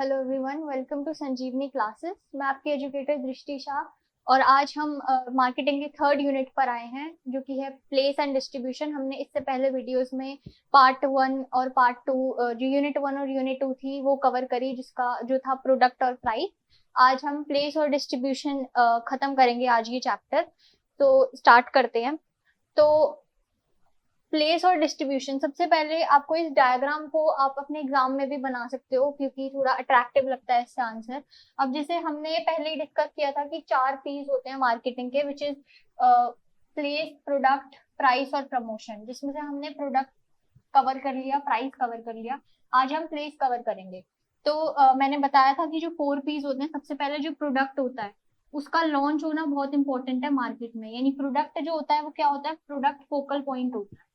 Hello everyone, welcome to Sanjivani classes. मैं आपकी educator दृष्टि शाह और आज हम मार्केटिंग के थर्ड यूनिट पर आए हैं जो कि है प्लेस एंड डिस्ट्रीब्यूशन। हमने इससे पहले वीडियोस में पार्ट 1 और पार्ट 2 जो यूनिट 1 और यूनिट 2 थी वो कवर करी, जिसका जो था प्रोडक्ट और प्राइस। आज हम प्लेस और डिस्ट्रीब्यूशन खत्म करेंगे आज ये चैप्टर। तो स्टार्ट करते हैं। तो प्लेस और डिस्ट्रीब्यूशन, सबसे पहले आपको इस डायग्राम को आप अपने एग्जाम में भी बना सकते हो क्योंकि थोड़ा अट्रैक्टिव लगता है इससे आंसर। अब जैसे हमने पहले ही डिस्कस किया था कि 4 पीस होते हैं मार्केटिंग के, which is place, product, price और प्रमोशन, जिसमें से हमने प्रोडक्ट कवर कर लिया, प्राइस कवर कर लिया। आज हम प्लेस कवर करेंगे। तो मैंने बताया था कि जो 4 पीस होते हैं, सबसे पहले जो प्रोडक्ट होता है उसका लॉन्च होना बहुत इंपॉर्टेंट है मार्केट में। यानी प्रोडक्ट जो होता है वो क्या होता है, प्रोडक्ट फोकल पॉइंट होता है।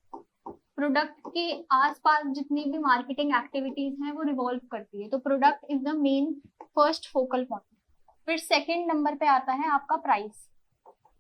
प्रोडक्ट के आसपास जितनी भी मार्केटिंग एक्टिविटीज हैं वो रिवॉल्व करती है, तो product is the main first focal point. फिर सेकंड नंबर पे आता है आपका प्राइस।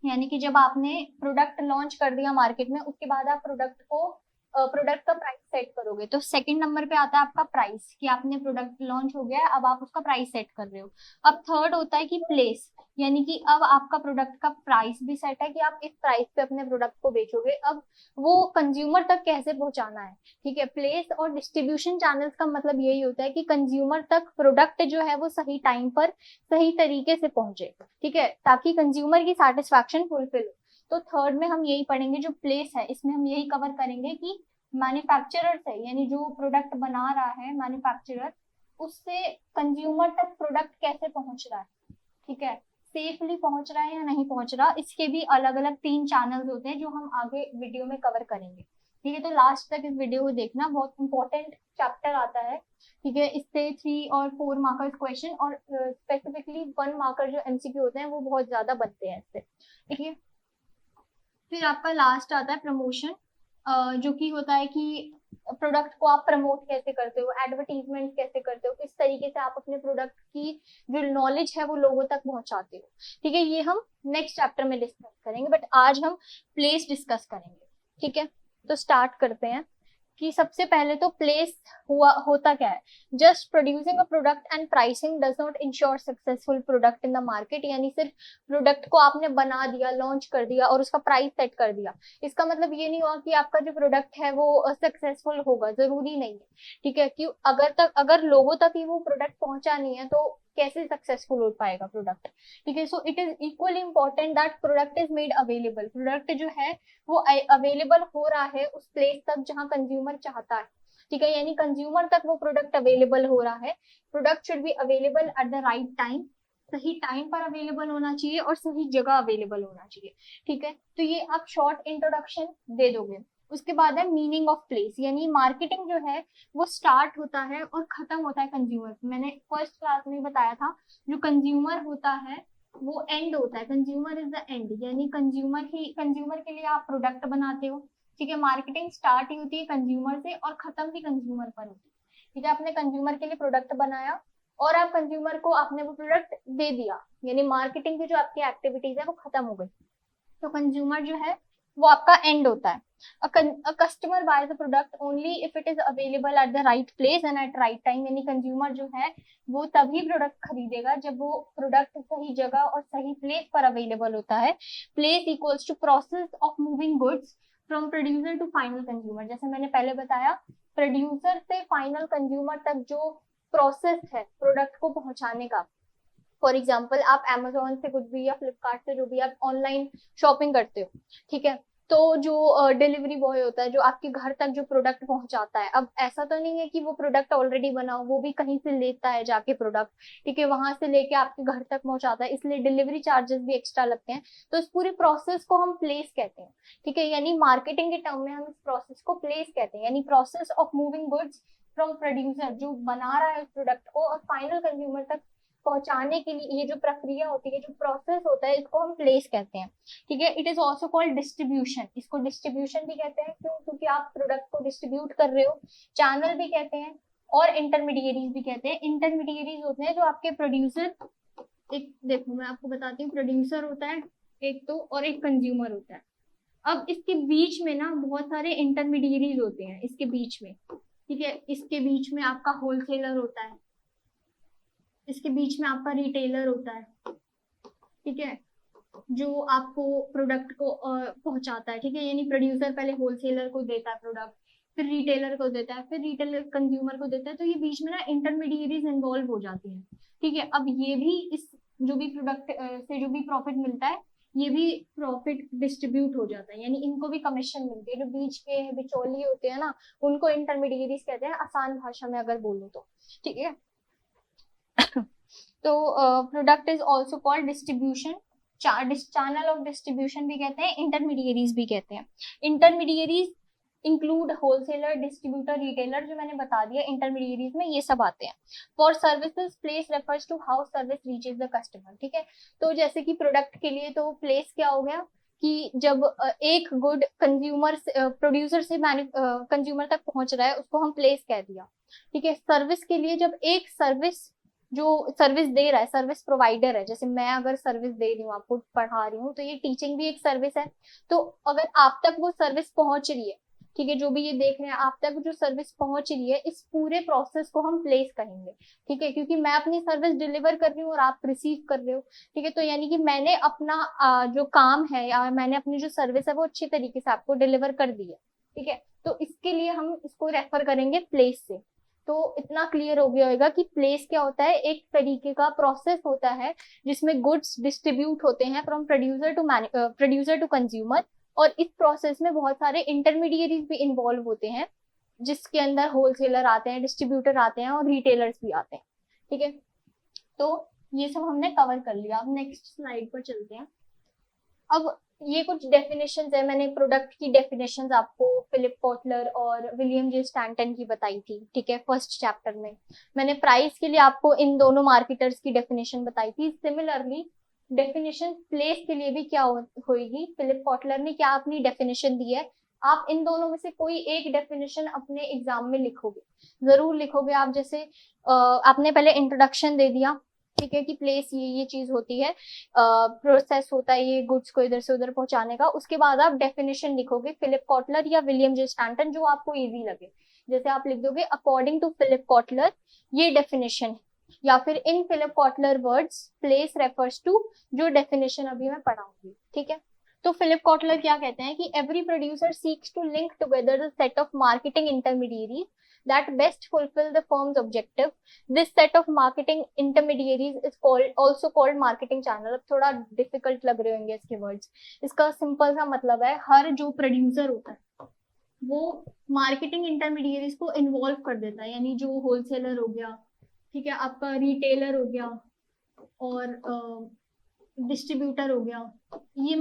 यानी कि जब आपने प्रोडक्ट लॉन्च कर दिया मार्केट में, उसके बाद आप प्रोडक्ट का प्राइस सेट करोगे। तो सेकंड नंबर पे आता है आपका प्राइस, कि आपने प्रोडक्ट लॉन्च हो गया है, अब आप उसका प्राइस सेट कर रहे हो। अब थर्ड होता है कि प्लेस, यानी कि अब आपका प्रोडक्ट का प्राइस भी सेट है कि आप इस प्राइस पे अपने प्रोडक्ट को बेचोगे। अब वो कंज्यूमर तक कैसे पहुंचाना है। ठीक है, प्लेस और डिस्ट्रीब्यूशन चैनल्स का मतलब यही होता है कि कंज्यूमर तक प्रोडक्ट जो है वो सही टाइम पर सही तरीके से पहुंचे। ठीक है, ताकि कंज्यूमर की सेटिस्फैक्शन फुलफिल हो। तो थर्ड में हम यही पढ़ेंगे, जो प्लेस है इसमें हम यही कवर करेंगे कि मैन्युफैक्चरर से, यानी जो प्रोडक्ट बना रहा है मैन्युफैक्चरर, उससे कंज्यूमर तक प्रोडक्ट कैसे पहुंच रहा है। ठीक है, सेफली पहुंच रहा है या नहीं पहुंच रहा। इसके भी अलग अलग 3 चैनल्स होते हैं जो हम आगे वीडियो में कवर करेंगे। ठीक है, तो लास्ट तक इस वीडियो को देखना, बहुत इंपॉर्टेंट चैप्टर आता है। ठीक है, इससे 3 और 4 मार्कर्स क्वेश्चन और स्पेसिफिकली 1 मार्कर जो एमसीक्यू होते हैं वो बहुत ज्यादा बनते हैं इससे। ठीक है, फिर आपका लास्ट आता है प्रमोशन, जो कि होता है कि प्रोडक्ट को आप प्रमोट कैसे करते हो, एडवर्टीजमेंट कैसे करते हो, किस तरीके से आप अपने प्रोडक्ट की जो नॉलेज है वो लोगों तक पहुंचाते हो। ठीक है, ये हम नेक्स्ट चैप्टर में डिस्कस करेंगे, बट आज हम प्लेस डिस्कस करेंगे। ठीक है, तो स्टार्ट करते हैं कि सबसे पहले तो प्लेस होता क्या है। Just producing a product and pricing does not ensure successful product in the market. यानी सिर्फ प्रोडक्ट को आपने बना दिया, लॉन्च कर दिया और उसका प्राइस सेट कर दिया, इसका मतलब ये नहीं हुआ कि आपका जो प्रोडक्ट है वो सक्सेसफुल होगा, जरूरी नहीं है। ठीक है, कि अगर लोगों तक ही वो प्रोडक्ट पहुंचा नहीं है तो कैसे सक्सेसफुल हो पाएगा प्रोडक्ट। ठीक है, so it is equally important that product is made available. Product जो है वो अवेलेबल हो रहा है उस प्लेस तक जहां कंज्यूमर चाहता है। ठीक है, यानी कंज्यूमर तक वो प्रोडक्ट अवेलेबल हो रहा है। Product should be available at the right time, सही टाइम पर अवेलेबल होना चाहिए और सही जगह अवेलेबल होना चाहिए। ठीक है, तो ये आप शॉर्ट इंट्रोडक्शन दे दोगे। उसके बाद है मीनिंग ऑफ प्लेस, यानी मार्केटिंग जो है वो स्टार्ट होता है और खत्म होता है कंज्यूमर। मैंने फर्स्ट क्लास में बताया था, जो कंज्यूमर होता है वो एंड होता है, कंज्यूमर इज द एंड। यानी कंज्यूमर के लिए आप प्रोडक्ट बनाते हो। ठीक है, मार्केटिंग स्टार्ट ही होती है कंज्यूमर से और खत्म भी कंज्यूमर पर होती है। ठीक है, आपने कंज्यूमर के लिए प्रोडक्ट बनाया और आप कंज्यूमर को आपने वो प्रोडक्ट दे दिया, यानी मार्केटिंग की जो आपकी एक्टिविटीज है वो खत्म हो गई। तो कंज्यूमर जो है वो आपका एंड होता है। A customer buys the product only if it is available at the right place and at right time। यानी कंज्यूमर जो है वो तभी प्रोडक्ट खरीदेगा जब वो प्रोडक्ट सही जगह और सही प्लेस पर अवेलेबल होता है। Place equals to process of moving goods from producer to final consumer. जैसे मैंने पहले बताया, प्रोड्यूसर से फाइनल कंज्यूमर तक जो प्रोसेस है प्रोडक्ट को पहुंचाने का। फॉर एग्जाम्पल, आप Amazon से कुछ भी या फ्लिपकार्ट से जो भी आप ऑनलाइन शॉपिंग करते हो, ठीक है, तो जो डिलीवरी बॉय होता है जो आपके घर तक जो प्रोडक्ट पहुंचाता है, अब ऐसा तो नहीं है कि वो प्रोडक्ट ऑलरेडी बना हो, वो भी कहीं से लेता है जाके प्रोडक्ट। ठीक है, वहां से लेके आपके घर तक पहुंचाता है, इसलिए डिलीवरी चार्जेस भी एक्स्ट्रा लगते हैं। तो इस पूरी प्रोसेस को हम प्लेस कहते हैं। ठीक है, यानी मार्केटिंग के टर्म में हम इस प्रोसेस को प्लेस कहते हैं, यानी process of moving goods from producer, जो बना रहा है उस प्रोडक्ट को, और फाइनल कंज्यूमर तक पहुंचाने के लिए ये जो प्रक्रिया होती है, जो प्रोसेस होता है, इसको हम प्लेस कहते हैं। ठीक है, it is also called distribution. इसको डिस्ट्रीब्यूशन भी कहते हैं, क्यों? क्योंकि आप प्रोडक्ट को डिस्ट्रीब्यूट कर रहे हो। चैनल भी कहते हैं और इंटरमीडिएरीज भी कहते हैं। इंटरमीडिएरीज होते हैं जो आपके प्रोड्यूसर, एक देखो मैं आपको बताती हूँ, प्रोड्यूसर होता है एक तो, और एक कंज्यूमर होता है। अब इसके बीच में ना बहुत सारे इंटरमीडिएरीज होते हैं इसके बीच में। ठीक है, इसके बीच में आपका होलसेलर होता है। इसके बीच में आपका रिटेलर होता है, ठीक है, जो आपको प्रोडक्ट को पहुंचाता है, ठीक है, यानी प्रोड्यूसर पहले होलसेलर को देता है प्रोडक्ट, फिर रिटेलर को देता है, फिर रिटेलर कंज्यूमर को देता है। तो ये बीच में ना इंटरमीडिएरीज इन्वॉल्व हो जाती हैं, ठीक है। अब ये भी इस जो भी प्रोडक्ट से जो भी प्रॉफिट मिलता है, ये भी प्रॉफिट डिस्ट्रीब्यूट हो जाता है, यानी इनको भी कमीशन मिलती है। जो बीच के बिचौलिए होते हैं ना, उनको इंटरमीडिएरीज कहते हैं, आसान भाषा में अगर बोलो तो, ठीक है। तो product is also called distribution channel of distribution भी कहते हैं, इंटरमीडिएरीज भी कहते हैं। इंटरमीडिएरीज इंक्लूड होलसेलर, डिस्ट्रीब्यूटर, रिटेलर, जो मैंने बता दिया इंटरमीडिएरीज में ये सब आते हैं। For services place refers to how service reaches the customer, ठीक है। तो जैसे कि प्रोडक्ट के लिए तो प्लेस क्या हो गया कि जब एक गुड कंज्यूमर प्रोड्यूसर से कंज्यूमर तक पहुंच रहा है, उसको हम प्लेस कह दिया, ठीक है। सर्विस के लिए जब एक सर्विस जो सर्विस दे रहा है, सर्विस प्रोवाइडर है, जैसे मैं अगर सर्विस दे रही हूँ, आपको पढ़ा रही हूँ, तो ये टीचिंग भी एक सर्विस है। तो अगर आप तक वो सर्विस पहुंच रही है, ठीक है, जो भी ये देख रहे हैं, आप तक जो सर्विस पहुंच रही है, इस पूरे प्रोसेस को हम प्लेस कहेंगे, ठीक है, क्योंकि मैं अपनी सर्विस डिलीवर कर रही हूँ और आप रिसीव कर रहे हो, ठीक है। तो यानी कि मैंने अपना जो काम है या मैंने अपनी जो सर्विस है वो अच्छी तरीके से आपको डिलीवर कर दी है, ठीक है। तो इसके लिए हम इसको रेफर करेंगे प्लेस से। तो इतना क्लियर हो गया होगा कि प्लेस क्या होता है, एक तरीके का प्रोसेस होता है जिसमें गुड्स डिस्ट्रीब्यूट होते हैं फ्रॉम प्रोड्यूसर टू कंज्यूमर, और इस प्रोसेस में बहुत सारे इंटरमीडिएरीज भी इन्वॉल्व होते हैं, जिसके अंदर होलसेलर आते हैं, डिस्ट्रीब्यूटर आते हैं और रिटेलर्स भी आते हैं, ठीक है। तो ये सब हमने कवर कर लिया। अब नेक्स्ट स्लाइड पर चलते हैं। अब ये कुछ डेफिनेशंस है, मैंने प्रोडक्ट की डेफिनेशंस आपको फिलिप कॉटलर और विलियम जे स्टैंटन की बताई थी, ठीक है, फर्स्ट चैप्टर में। मैंने प्राइस के लिए आपको इन दोनों मार्केटर्स की डेफिनेशन बताई थी। सिमिलरली डेफिनेशन प्लेस के लिए भी क्या होगी, फिलिप कॉटलर ने क्या अपनी डेफिनेशन दी है, आप इन दोनों में से कोई एक डेफिनेशन अपने एग्जाम में लिखोगे, जरूर लिखोगे आप। जैसे आपने पहले इंट्रोडक्शन दे दिया, ठीक है, कि प्लेस ये चीज होती है, प्रोसेस होता है ये गुड्स को इधर से उधर पहुंचाने का। उसके बाद आप डेफिनेशन लिखोगे फिलिप कॉटलर या विलियम जे स्टैंटन, जो आपको इजी लगे। जैसे आप लिख दोगे अकॉर्डिंग टू फिलिप कॉटलर ये डेफिनेशन है, या फिर in Philip Kotler words place refers to, जो डेफिनेशन अभी मैं पढ़ाऊंगी, ठीक है। तो फिलिप कॉटलर क्या कहते हैं कि every producer seeks to link together the set of marketing intermediaries that best fulfill the firm's objective. This set of marketing intermediaries is also called marketing channel. अब थोड़ा डिफिकल्ट लग रहे होंगे इसके वर्ड्स। इसका सिंपल सा मतलब है, हर जो प्रोड्यूसर होता है वो मार्केटिंग इंटरमीडिएरीज को इन्वॉल्व कर देता है, यानी जो होलसेलर हो गया, ठीक है, आपका रिटेलर हो गया और डिस्ट्रीब्यूटर हो गया, ये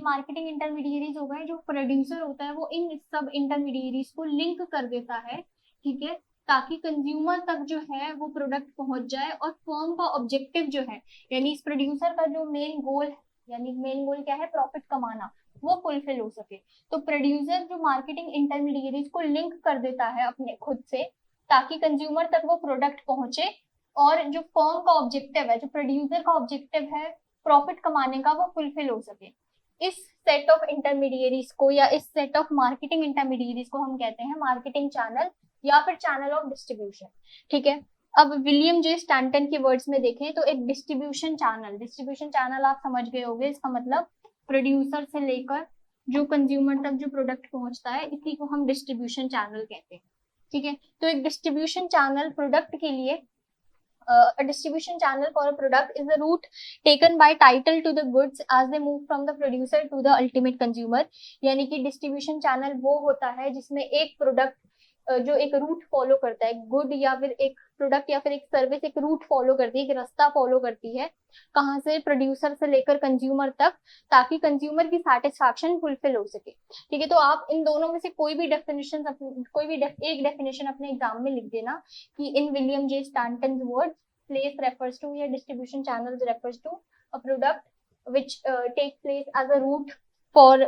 मार्केटिंग इंटरमीडिएरीज हो गए। जो प्रोड्यूसर होता है वो इन सब इंटरमीडिएरीज को लिंक कर देता है, ठीक है, ताकि कंज्यूमर तक जो है वो प्रोडक्ट पहुंच जाए और फर्म का ऑब्जेक्टिव जो है, यानी इस प्रोड्यूसर का जो मेन गोल, यानी मेन गोल क्या है, प्रॉफिट कमाना, वो फुलफिल हो सके। तो प्रोड्यूसर जो मार्केटिंग इंटरमीडिएरीज को लिंक कर देता है अपने खुद से, ताकि कंज्यूमर तक वो प्रोडक्ट पहुंचे, और जो फर्म का ऑब्जेक्टिव है, जो प्रोड्यूसर का ऑब्जेक्टिव है प्रॉफिट कमाने का, वो फुलफिल हो सके। इस सेट ऑफ इंटरमीडिएरीज को या इस सेट ऑफ मार्केटिंग इंटरमीडिएरीज को हम कहते हैं मार्केटिंग चैनल या फिर चैनल ऑफ डिस्ट्रीब्यूशन, ठीक है। अब विलियम जे स्टैंटन के वर्ड्स में देखें तो एक डिस्ट्रीब्यूशन चैनल आप समझ गए होंगे, इसका मतलब प्रोड्यूसर से लेकर जो कंज्यूमर तक जो प्रोडक्ट पहुंचता है, इसी को हम डिस्ट्रीब्यूशन चैनल कहते हैं, ठीक है। तो एक डिस्ट्रीब्यूशन चैनल प्रोडक्ट के लिए a distribution channel for a product is a route taken by title to the goods as they move from the producer to the ultimate consumer। यानी कि डिस्ट्रीब्यूशन चैनल वो होता है जिसमें एक प्रोडक्ट जो एक रूट फॉलो करता है, गुड या फिर एक प्रोडक्ट या फिर एक सर्विस एक रूट फॉलो करती है, एक रास्ता फॉलो करती है, कहाँ से, प्रोड्यूसर से लेकर कंज्यूमर तक, ताकि कंज्यूमर की सेटिस्फैक्शन फुलफिल हो सके, ठीक है। तो आप इन दोनों में से कोई भी एक डेफिनेशन अपने एग्जाम में लिख देना कि in William J Stanton word place refers to या distribution channel refers to a product which take place as a route for,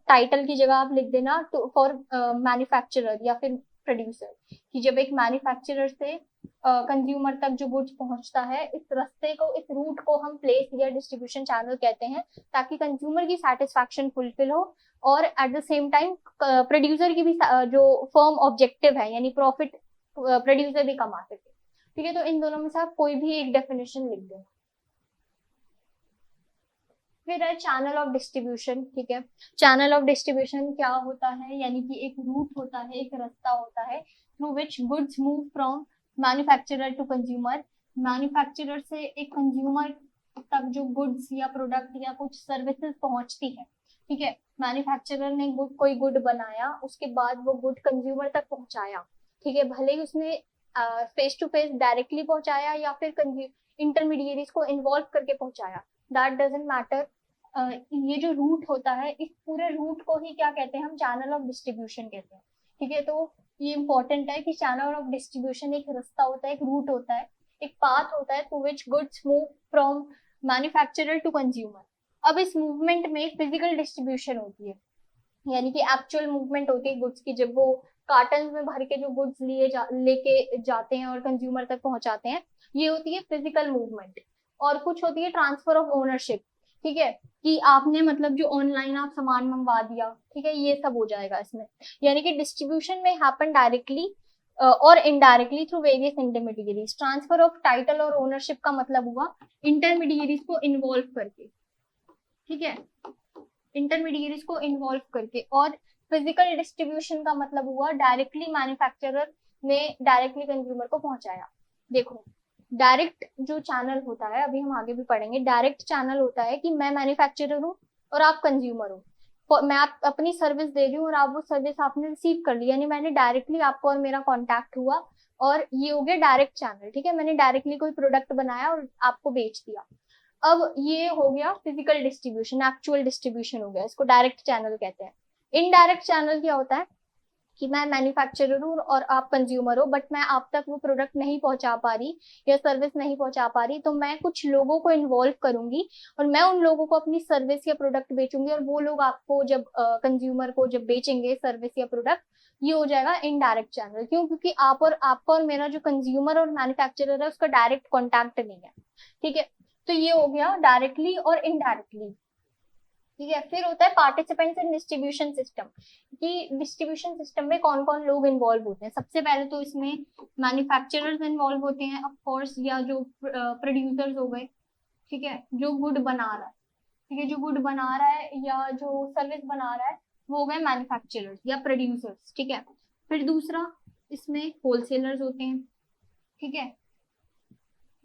title की जगह आप लिख देना फॉर मैन्युफैक्चरर या फिर प्रोड्यूसर, कि जब एक मैन्युफैक्चरर से कंज्यूमर तक जो गुड्स पहुंचता है, इस रास्ते को, इस रूट को हम प्लेस या डिस्ट्रीब्यूशन चैनल कहते हैं, ताकि कंज्यूमर की सेटिस्फैक्शन फुलफिल हो और at the same time producer की भी जो फर्म ऑब्जेक्टिव है, यानी प्रॉफिट प्रोड्यूसर भी कमा सके। ठीक है, तो इन दोनों में से आप कोई भी एक डेफिनेशन लिख दो। फिर है चैनल ऑफ डिस्ट्रीब्यूशन। ठीक है, चैनल ऑफ डिस्ट्रीब्यूशन क्या होता है, यानी कि एक रूट होता है, एक रास्ता होता है through which goods move from manufacturer to consumer. Manufacturer से एक कंज्यूमर तक जो गुड्स या प्रोडक्ट या कुछ सर्विसेज पहुंचती है। ठीक है, मैन्युफैक्चरर ने कोई गुड बनाया, उसके बाद वो गुड कंज्यूमर तक पहुंचाया। ठीक है, भले ही उसने फेस टू फेस डायरेक्टली पहुंचाया या फिर इंटरमीडिएरीज को इन्वॉल्व करके पहुंचाया, दैट डजेंट मैटर। ये जो रूट होता है, इस पूरे रूट को ही क्या कहते हैं हम, चैनल ऑफ डिस्ट्रीब्यूशन कहते हैं। ठीक है, तो ये इंपॉर्टेंट है कि चैनल ऑफ डिस्ट्रीब्यूशन एक रास्ता होता है, एक रूट होता है, एक पाथ होता है through which goods move from manufacturer to consumer. अब इस मूवमेंट में फिजिकल डिस्ट्रीब्यूशन होती है, यानी कि एक्चुअल मूवमेंट होती है गुड्स की, जब वो कार्टन में भर के जो गुड्स लेके जाते हैं और कंज्यूमर तक पहुंचाते हैं, ये होती है फिजिकल मूवमेंट। और कुछ होती है ट्रांसफर ऑफ ओनरशिप। ठीक है, कि आपने मतलब जो ऑनलाइन आप सामान मंगवा दिया, ठीक है, ये सब हो जाएगा इसमें। यानी कि डिस्ट्रीब्यूशन में हैपन डायरेक्टली और indirectly through various intermediaries. Transfer of title और ओनरशिप का मतलब हुआ इंटरमीडिएरीज को इन्वॉल्व करके। ठीक है, इंटरमीडिएरीज को इन्वॉल्व करके। और फिजिकल डिस्ट्रीब्यूशन का मतलब हुआ डायरेक्टली मैन्युफैक्चरर ने डायरेक्टली कंज्यूमर को पहुंचाया। देखो, डायरेक्ट जो चैनल होता है, अभी हम आगे भी पढ़ेंगे, डायरेक्ट चैनल होता है कि मैं मैन्युफैक्चरर हूँ और आप कंज्यूमर हो, मैं आप अपनी सर्विस दे रही हूँ और आप वो सर्विस आपने रिसीव कर ली, यानी मैंने डायरेक्टली आपको और मेरा कॉन्टैक्ट हुआ, और ये हो गया डायरेक्ट चैनल। ठीक है, मैंने डायरेक्टली कोई प्रोडक्ट बनाया और आपको बेच दिया। अब ये हो गया फिजिकल डिस्ट्रीब्यूशन, एक्चुअल डिस्ट्रीब्यूशन हो गया, इसको डायरेक्ट चैनल कहते हैं। इनडायरेक्ट चैनल क्या होता है कि मैं मैन्युफैक्चरर हूँ और आप कंज्यूमर हो, बट मैं आप तक वो प्रोडक्ट नहीं पहुंचा पा रही या सर्विस नहीं पहुंचा पा रही, तो मैं कुछ लोगों को इन्वॉल्व करूंगी और मैं उन लोगों को अपनी सर्विस या प्रोडक्ट बेचूंगी, और वो लोग आपको जब कंज्यूमर को जब बेचेंगे सर्विस या प्रोडक्ट, ये हो जाएगा इनडायरेक्ट चैनल। क्यों? क्योंकि आपका और मेरा जो कंज्यूमर और मैन्युफैक्चरर है, उसका डायरेक्ट कॉन्टैक्ट नहीं है। ठीक है, तो ये हो गया डायरेक्टली और इनडायरेक्टली। ठीक है, फिर होता है पार्टिसिपेंट्स इन डिस्ट्रीब्यूशन सिस्टम, कि डिस्ट्रीब्यूशन सिस्टम में कौन कौन लोग इन्वॉल्व होते हैं। सबसे पहले तो इसमें मैन्युफैक्चरर्स इन्वॉल्व होते हैं ऑफ कोर्स, या जो प्रोड्यूसर्स हो गए। ठीक है, जो गुड बना रहा है, ठीक है, जो गुड बना रहा है या जो सर्विस बना रहा है, वो हो गए मैन्युफैक्चरर्स या प्रोड्यूसर्स। ठीक है, फिर दूसरा इसमें होलसेलर्स होते हैं। ठीक है,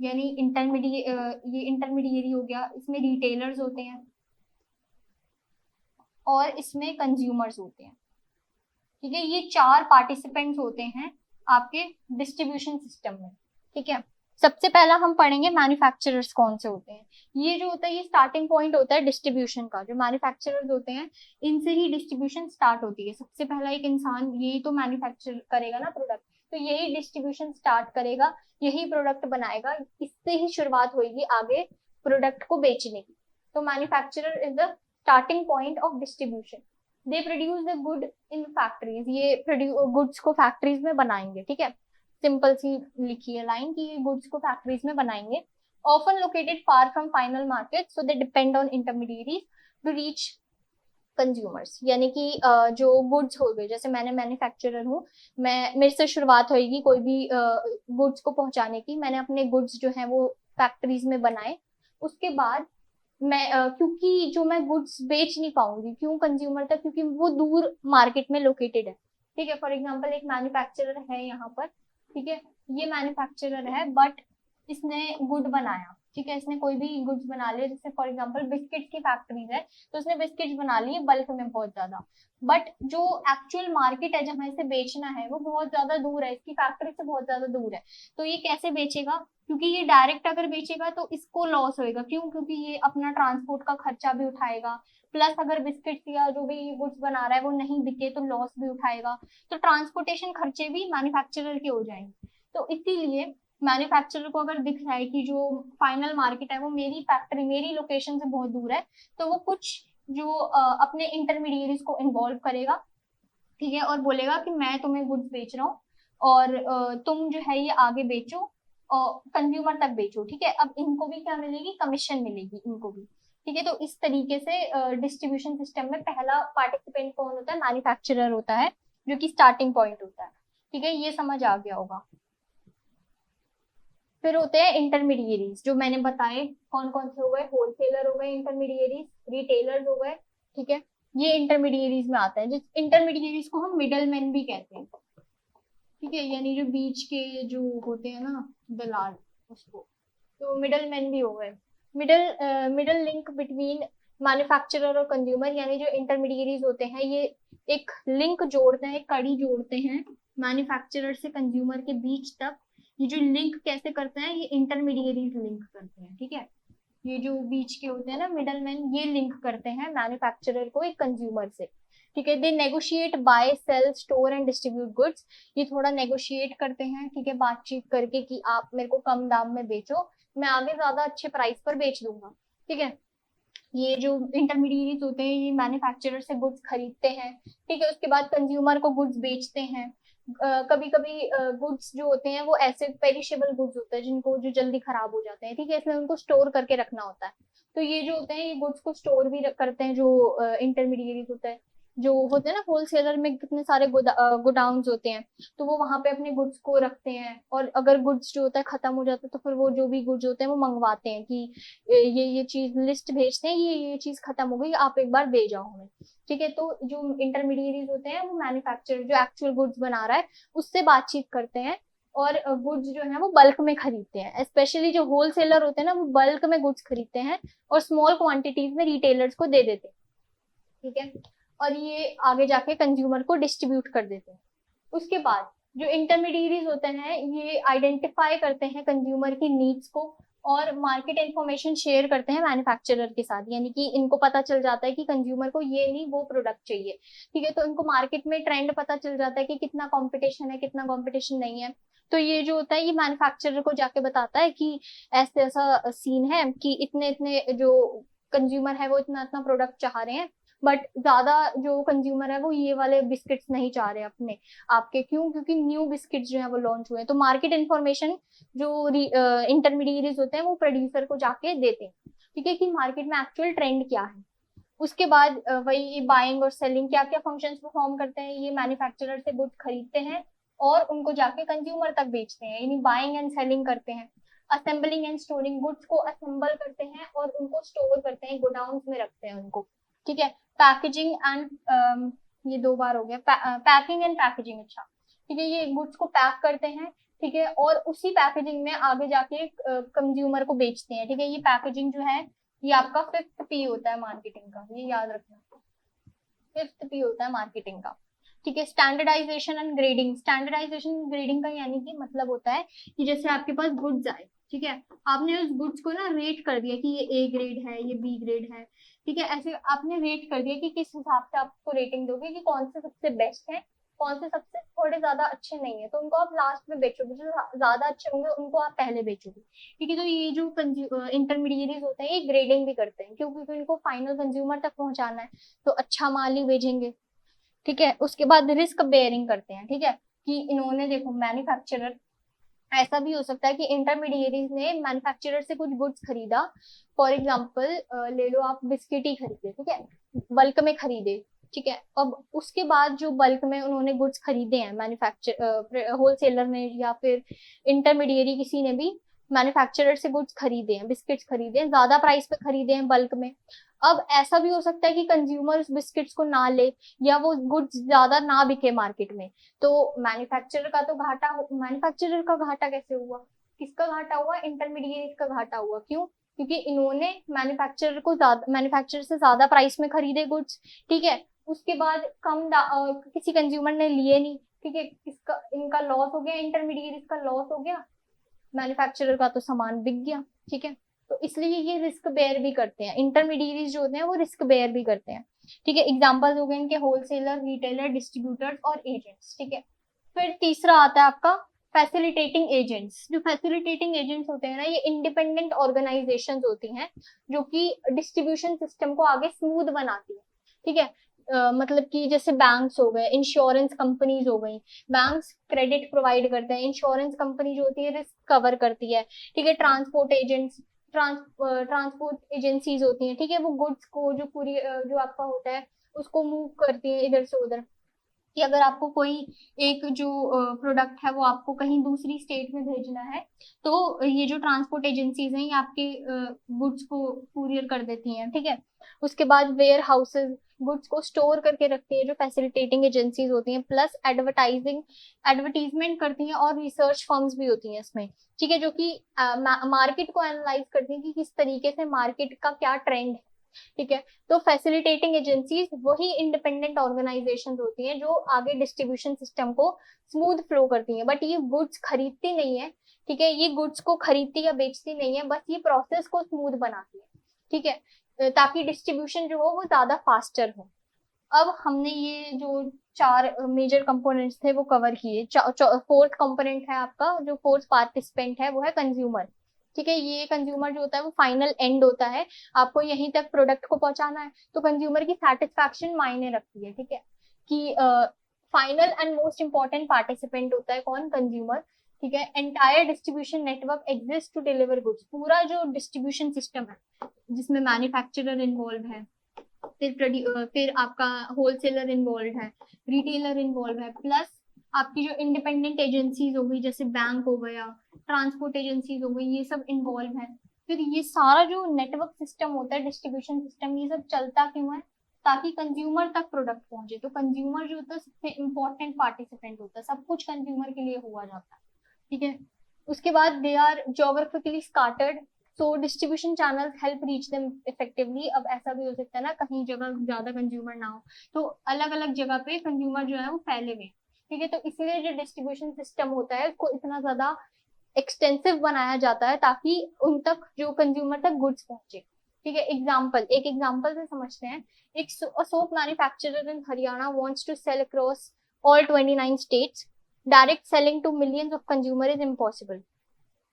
यानी ये इंटरमीडिएरी हो गया, इसमें रिटेलर्स होते हैं और इसमें कंज्यूमर्स होते हैं। ठीक है, ये चार पार्टिसिपेंट्स होते हैं आपके डिस्ट्रीब्यूशन सिस्टम में। ठीक है, सबसे पहला हम पढ़ेंगे मैन्युफैक्चरर्स कौन से होते हैं। ये जो होता है, ये स्टार्टिंग पॉइंट होता है डिस्ट्रीब्यूशन का। जो मैन्युफैक्चरर्स होते हैं, इनसे ही डिस्ट्रीब्यूशन स्टार्ट होती है। सबसे पहला एक इंसान यही तो मैन्युफैक्चर करेगा ना प्रोडक्ट, तो यही डिस्ट्रीब्यूशन स्टार्ट करेगा, यही प्रोडक्ट बनाएगा, इससे ही शुरुआत होगी आगे प्रोडक्ट को बेचने की। तो manufacturer is the starting point of distribution. They produce the good in factories, ये गुड्स को फैक्ट्रीज में बनाएंगे। ठीक है, सिंपल सी लिखी है लाइन कि ये गुड्स को फैक्ट्रीज में बनाएंगे। Often located far from final market, so they depend on intermediaries to reach consumers. यानी कि जो गुड्स हो गए, जैसे मैंने मैन्युफैक्चरर हूँ, मैं मेरे से शुरुआत होगी कोई भी गुड्स को पहुंचाने की। मैंने अपने गुड्स जो है वो फैक्ट्रीज में बनाए, उसके बाद मैं क्योंकि जो मैं गुड्स बेच नहीं पाऊंगी, क्यों कंज्यूमर तक, क्योंकि वो दूर मार्केट में लोकेटेड है। ठीक है, फॉर एग्जांपल एक मैन्युफैक्चरर है यहाँ पर। ठीक है, ये मैन्युफैक्चरर है, बट इसने गुड बनाया। ठीक है, इसने कोई भी गुड्स बना लिया, जैसे फॉर एग्जांपल बिस्किट की फैक्ट्रीज है, तो उसने बिस्किट बना लिए बल्क में बहुत ज्यादा, बट जो एक्चुअल मार्केट है जहां इसे बेचना है वो बहुत ज्यादा दूर है, इसकी फैक्ट्री से बहुत ज्यादा दूर है। तो ये कैसे बेचेगा? क्योंकि ये डायरेक्ट अगर बेचेगा तो इसको लॉस होएगा। क्यों? क्योंकि ये अपना ट्रांसपोर्ट का खर्चा भी उठाएगा, प्लस अगर बिस्किट या जो भी गुड्स बना रहा है वो नहीं बिके तो लॉस भी उठाएगा। तो ट्रांसपोर्टेशन खर्चे भी मैन्युफैक्चरर के हो जाएंगे। तो इसीलिए मैन्युफैक्चरर को अगर दिख रहा है कि जो फाइनल मार्केट है वो मेरी फैक्ट्री, मेरी लोकेशन से बहुत दूर है, तो वो कुछ जो अपने इंटरमीडिएरीज को इन्वॉल्व करेगा। ठीक है, और बोलेगा कि मैं तुम्हें गुड्स बेच रहा हूँ और तुम जो है ये आगे बेचो और कंज्यूमर तक बेचो। ठीक है, अब इनको भी क्या मिलेगी? कमीशन मिलेगी इनको भी। ठीक है, तो इस तरीके से डिस्ट्रीब्यूशन सिस्टम में पहला पार्टिसिपेंट कौन होता है? मैन्युफैक्चरर होता है, जो कि स्टार्टिंग पॉइंट होता है। ठीक है, ये समझ आ गया होगा। फिर होते हैं इंटरमीडिएरीज, जो मैंने बताए कौन कौन से हो गए, होलसेलर हो गए इंटरमीडिएरीज, रिटेलर्स हो गए, ठीक है, ये इंटरमीडिएरीज में आता है। जिस इंटरमीडिएरीज को हम मिडल मैन भी कहते हैं, ठीक है, यानी जो बीच के जो होते हैं ना दलाल, उसको, तो मिडल मैन भी हो गए। मिडल लिंक बिटवीन मैन्युफैक्चरर और कंज्यूमर, यानी जो इंटरमीडिएरीज होते हैं ये एक लिंक जोड़ते हैं, एक कड़ी जोड़ते हैं मैन्युफैक्चरर से कंज्यूमर के बीच तक। ये जो लिंक कैसे करते हैं, ये इंटरमीडिएरीज लिंक करते हैं, ठीक है। ये जो बीच के होते हैं ना मिडल मैन, ये लिंक करते हैं मैन्युफैक्चरर को एक कंज्यूमर से, ठीक है। They negotiate, buy, sell, store and distribute goods. ये थोड़ा नेगोशिएट करते हैं, ठीक है, बातचीत करके कि आप मेरे को कम दाम में बेचो, मैं आगे ज्यादा अच्छे प्राइस पर बेच दूंगा, ठीक है। ये जो इंटरमीडिएट होते हैं ये मैन्युफैक्चरर से गुड्स खरीदते हैं, ठीक है, उसके बाद कंज्यूमर को गुड्स बेचते हैं। कभी कभी गुड्स जो होते हैं वो ऐसे पेरिशेबल गुड्स होते हैं जिनको जो जल्दी खराब हो जाते हैं, ठीक है, इसलिए उनको स्टोर करके रखना होता है। तो ये जो होते हैं ये गुड्स को स्टोर भी करते हैं, जो इंटरमीडिएट होता है। जो होते हैं ना होलसेलर में कितने सारे गोडाउन्स होते हैं, तो वो वहां पे अपने गुड्स को रखते हैं, और अगर गुड्स जो होता है खत्म हो जाता है तो फिर वो जो भी गुड्स होते हैं वो मंगवाते हैं कि ये चीज लिस्ट भेजते हैं, ये चीज खत्म हो गई, आप एक बार दे जाओ हमें, ठीक है। तो जो इंटरमीडिएट होते हैं वो मैन्युफैक्चरर जो एक्चुअल गुड्स बना रहा है उससे बातचीत करते हैं, और गुड्स जो है वो बल्क में खरीदते हैं। स्पेशली जो होलसेलर होते हैं ना वो बल्क में गुड्स खरीदते हैं और स्मॉल क्वांटिटीज में रिटेलर्स को दे देते हैं, ठीक है, और ये आगे जाके कंज्यूमर को डिस्ट्रीब्यूट कर देते हैं। उसके बाद जो इंटरमीडिएरीज होते हैं ये आइडेंटिफाई करते हैं कंज्यूमर की नीड्स को, और मार्केट इंफॉर्मेशन शेयर करते हैं मैन्युफैक्चरर के साथ, यानी कि इनको पता चल जाता है कि कंज्यूमर को ये नहीं वो प्रोडक्ट चाहिए, ठीक है। तो इनको मार्केट में ट्रेंड पता चल जाता है कि कितना कंपटीशन है, कितना कंपटीशन नहीं है। तो ये जो होता है ये मैन्युफैक्चरर को जाके बताता है कि ऐसे ऐसा सीन है कि इतने इतने जो कंज्यूमर है वो इतना इतना प्रोडक्ट चाह रहे हैं, बट ज्यादा जो कंज्यूमर है वो ये वाले बिस्किट्स नहीं चाह रहे अपने आपके, क्यों, क्योंकि न्यू बिस्किट्स जो है वो लॉन्च हुए हैं। तो मार्केट इन्फॉर्मेशन जो इंटरमीडिएट होते हैं वो प्रोड्यूसर को जाके देते हैं, ठीक है, कि मार्केट में एक्चुअल ट्रेंड क्या है। उसके बाद वही बाइंग और सेलिंग क्या क्या फंक्शंस परफॉर्म करते हैं, ये मैन्युफैक्चरर से गुड्स खरीदते हैं और उनको जाके कंज्यूमर तक बेचते हैं, यानी बाइंग एंड सेलिंग करते हैं। असेंबलिंग एंड स्टोरिंग, गुड्स को असेंबल करते हैं और उनको स्टोर करते हैं, गोडाउन में रखते हैं उनको, ठीक है। पैकेजिंग एंड ये दो बार हो गया, पैकिंग एंड पैकेजिंग, अच्छा, ठीक है, ये गुड्स को पैक करते हैं, ठीक है, और उसी पैकेजिंग में आगे जाके कंज्यूमर को बेचते हैं, ठीक है। ये पैकेजिंग जो है ये आपका फिफ्थ पी होता है मार्केटिंग का, ये याद रखना, फिफ्थ पी होता है मार्केटिंग का, ठीक है। Standardization and grading, standardization grading का यानी कि मतलब होता है कि जैसे आपके पास गुड्स आए, ठीक है, आपने उस गुड्स को ना रेट कर दिया कि ये ए ग्रेड है, ये बी ग्रेड है, ठीक है, ऐसे आपने रेट कर दिया कि किस हिसाब से आप उसको रेटिंग दोगे कि कौन से सबसे बेस्ट है, कौन से सबसे थोड़े ज्यादा अच्छे नहीं है, तो उनको आप लास्ट में बेचोगे, जो ज्यादा अच्छे होंगे उनको आप पहले बेचोगे, ठीक है। तो ये जो इंटरमीडिएरीज होते हैं ये ग्रेडिंग भी करते हैं, क्योंकि इनको फाइनल कंज्यूमर तक पहुंचाना है, तो अच्छा माल ही भेजेंगे, ठीक है। उसके बाद रिस्क बेयरिंग करते हैं, ठीक है, कि इन्होंने देखो मैन्युफैक्चरर, ऐसा भी हो सकता है कि इंटरमीडिएरीज ने मैन्युफैक्चरर से कुछ गुड्स खरीदा, फॉर एग्जांपल ले लो आप बिस्किट ही खरीदे, ठीक है, बल्क में खरीदे, ठीक है। अब उसके बाद जो बल्क में उन्होंने गुड्स खरीदे हैं मैन्युफैक्चर होलसेलर ने या फिर इंटरमीडिएरी किसी ने भी मैन्युफैक्चरर से गुड्स खरीदे हैं, बिस्किट्स खरीदे हैं, ज्यादा प्राइस पे खरीदे हैं बल्क में। अब ऐसा भी हो सकता है कि कंज्यूमर उस बिस्किट्स को ना ले, या वो गुड्स ज्यादा ना बिके मार्केट में, तो मैन्युफैक्चरर का तो घाटा, मैन्युफैक्चरर का घाटा कैसे हुआ, किसका घाटा हुआ, इंटरमीडिएट का घाटा हुआ, क्यों, क्योंकि इन्होंने मैन्युफैक्चरर से ज्यादा प्राइस में खरीदे गुड्स, ठीक है। उसके बाद किसी कंज्यूमर ने लिए नहीं, ठीक है, किसका, इनका लॉस हो गया, इंटरमीडिएट का लॉस हो गया, मैन्युफैक्चरर का तो सामान बिक गया, ठीक है। तो इसलिए ये रिस्क बेयर भी करते हैं, इंटरमीडिएट जो होते हैं वो रिस्क बेयर भी करते हैं, ठीक है। एग्जांपल्स हो गए इनके होलसेलर, रिटेलर, डिस्ट्रीब्यूटर्स और एजेंट्स, ठीक है। फिर तीसरा आता है आपका फैसिलिटेटिंग एजेंट्स। जो फैसिलिटेटिंग एजेंट्स होते हैं ना ये इंडिपेंडेंट ऑर्गेनाइजेशंस होती हैं जो कि डिस्ट्रीब्यूशन सिस्टम को आगे स्मूथ बनाती है, ठीक है। मतलब कि जैसे बैंक्स हो गए, इंश्योरेंस कंपनीज हो गई, बैंक्स क्रेडिट प्रोवाइड करते हैं, इंश्योरेंस कंपनी जो होती है रिस्क कवर करती है, ठीक है। ट्रांसपोर्ट एजेंसीज होती हैं, ठीक है, वो गुड्स को जो पूरी जो आपका होता है उसको मूव करती है इधर से उधर, कि अगर आपको कोई एक जो प्रोडक्ट है वो आपको कहीं दूसरी स्टेट में भेजना है, तो ये जो ट्रांसपोर्ट एजेंसीज हैं ये आपके गुड्स को कुरियर कर देती हैं, ठीक है। उसके बाद वेयर हाउसेज गुड्स को स्टोर करके रखती है जो फैसिलिटेटिंग एजेंसीज होती हैं, प्लस एडवर्टीजमेंट करती हैं, और रिसर्च फर्म्स भी होती हैं इसमें, ठीक है, जो कि मार्केट को एनालाइज करती हैं कि किस तरीके से मार्केट का क्या ट्रेंड है, ठीक है। तो फैसिलिटेटिंग एजेंसीज वही इंडिपेंडेंट ऑर्गेनाइजेशन होती हैं जो आगे डिस्ट्रीब्यूशन सिस्टम को स्मूथ फ्लो करती हैं, बट ये गुड्स खरीदती नहीं है, ठीक है, ये गुड्स को खरीदती या बेचती नहीं है, बस ये प्रोसेस को स्मूथ बनाती है, ठीक है, ताकि डिस्ट्रीब्यूशन जो हो वो ज्यादा फास्टर हो। अब हमने ये जो चार मेजर कंपोनेंट्स थे वो कवर किए। फोर्थ कंपोनेंट है आपका, जो फोर्थ पार्टिसिपेंट है वो है कंज्यूमर, ठीक है। ये कंज्यूमर जो होता है वो फाइनल एंड होता है, आपको यहीं तक प्रोडक्ट को पहुंचाना है, तो कंज्यूमर की सेटिस्फैक्शन मायने रखती है, ठीक है, कि final and most important participant होता है कौन, कंज्यूमर, ठीक है। Entire distribution network exist to deliver goods, पूरा जो डिस्ट्रीब्यूशन सिस्टम है जिसमें मैन्युफैक्चरर इन्वॉल्व है, फिर आपका होलसेलर इन्वॉल्व है, रिटेलर इन्वॉल्व है, प्लस आपकी जो इंडिपेंडेंट एजेंसीज हो गई जैसे बैंक हो गया, ट्रांसपोर्ट एजेंसीज हो गई, ये सब इन्वॉल्व है। फिर ये सारा जो नेटवर्क सिस्टम होता है, डिस्ट्रीब्यूशन सिस्टम, ये सब चलता क्यों है, ताकि कंज्यूमर तक प्रोडक्ट पहुंचे। तो कंज्यूमर जो होता है सबसे इंपॉर्टेंट पार्टिसिपेंट होता है, सब कुछ कंज्यूमर के लिए हुआ जाता है, ठीक है। उसके बाद they are geographically scattered, so distribution channels help reach them effectively. अब ऐसा भी हो सकता है ना, कहीं जगह ज्यादा कंज्यूमर ना हो, तो अलग अलग जगह पे कंज्यूमर जो है वो फैले हुए हैं, ठीक है। तो इसलिए जो डिस्ट्रीब्यूशन सिस्टम होता है उसको इतना ज्यादा एक्सटेंसिव बनाया जाता है ताकि उन तक, जो कंज्यूमर तक गुड्स पहुंचे, ठीक है। एक एग्जांपल से समझते हैं। एक soap manufacturer in Haryana wants to sell across all 29 states, direct selling to millions of consumer is impossible.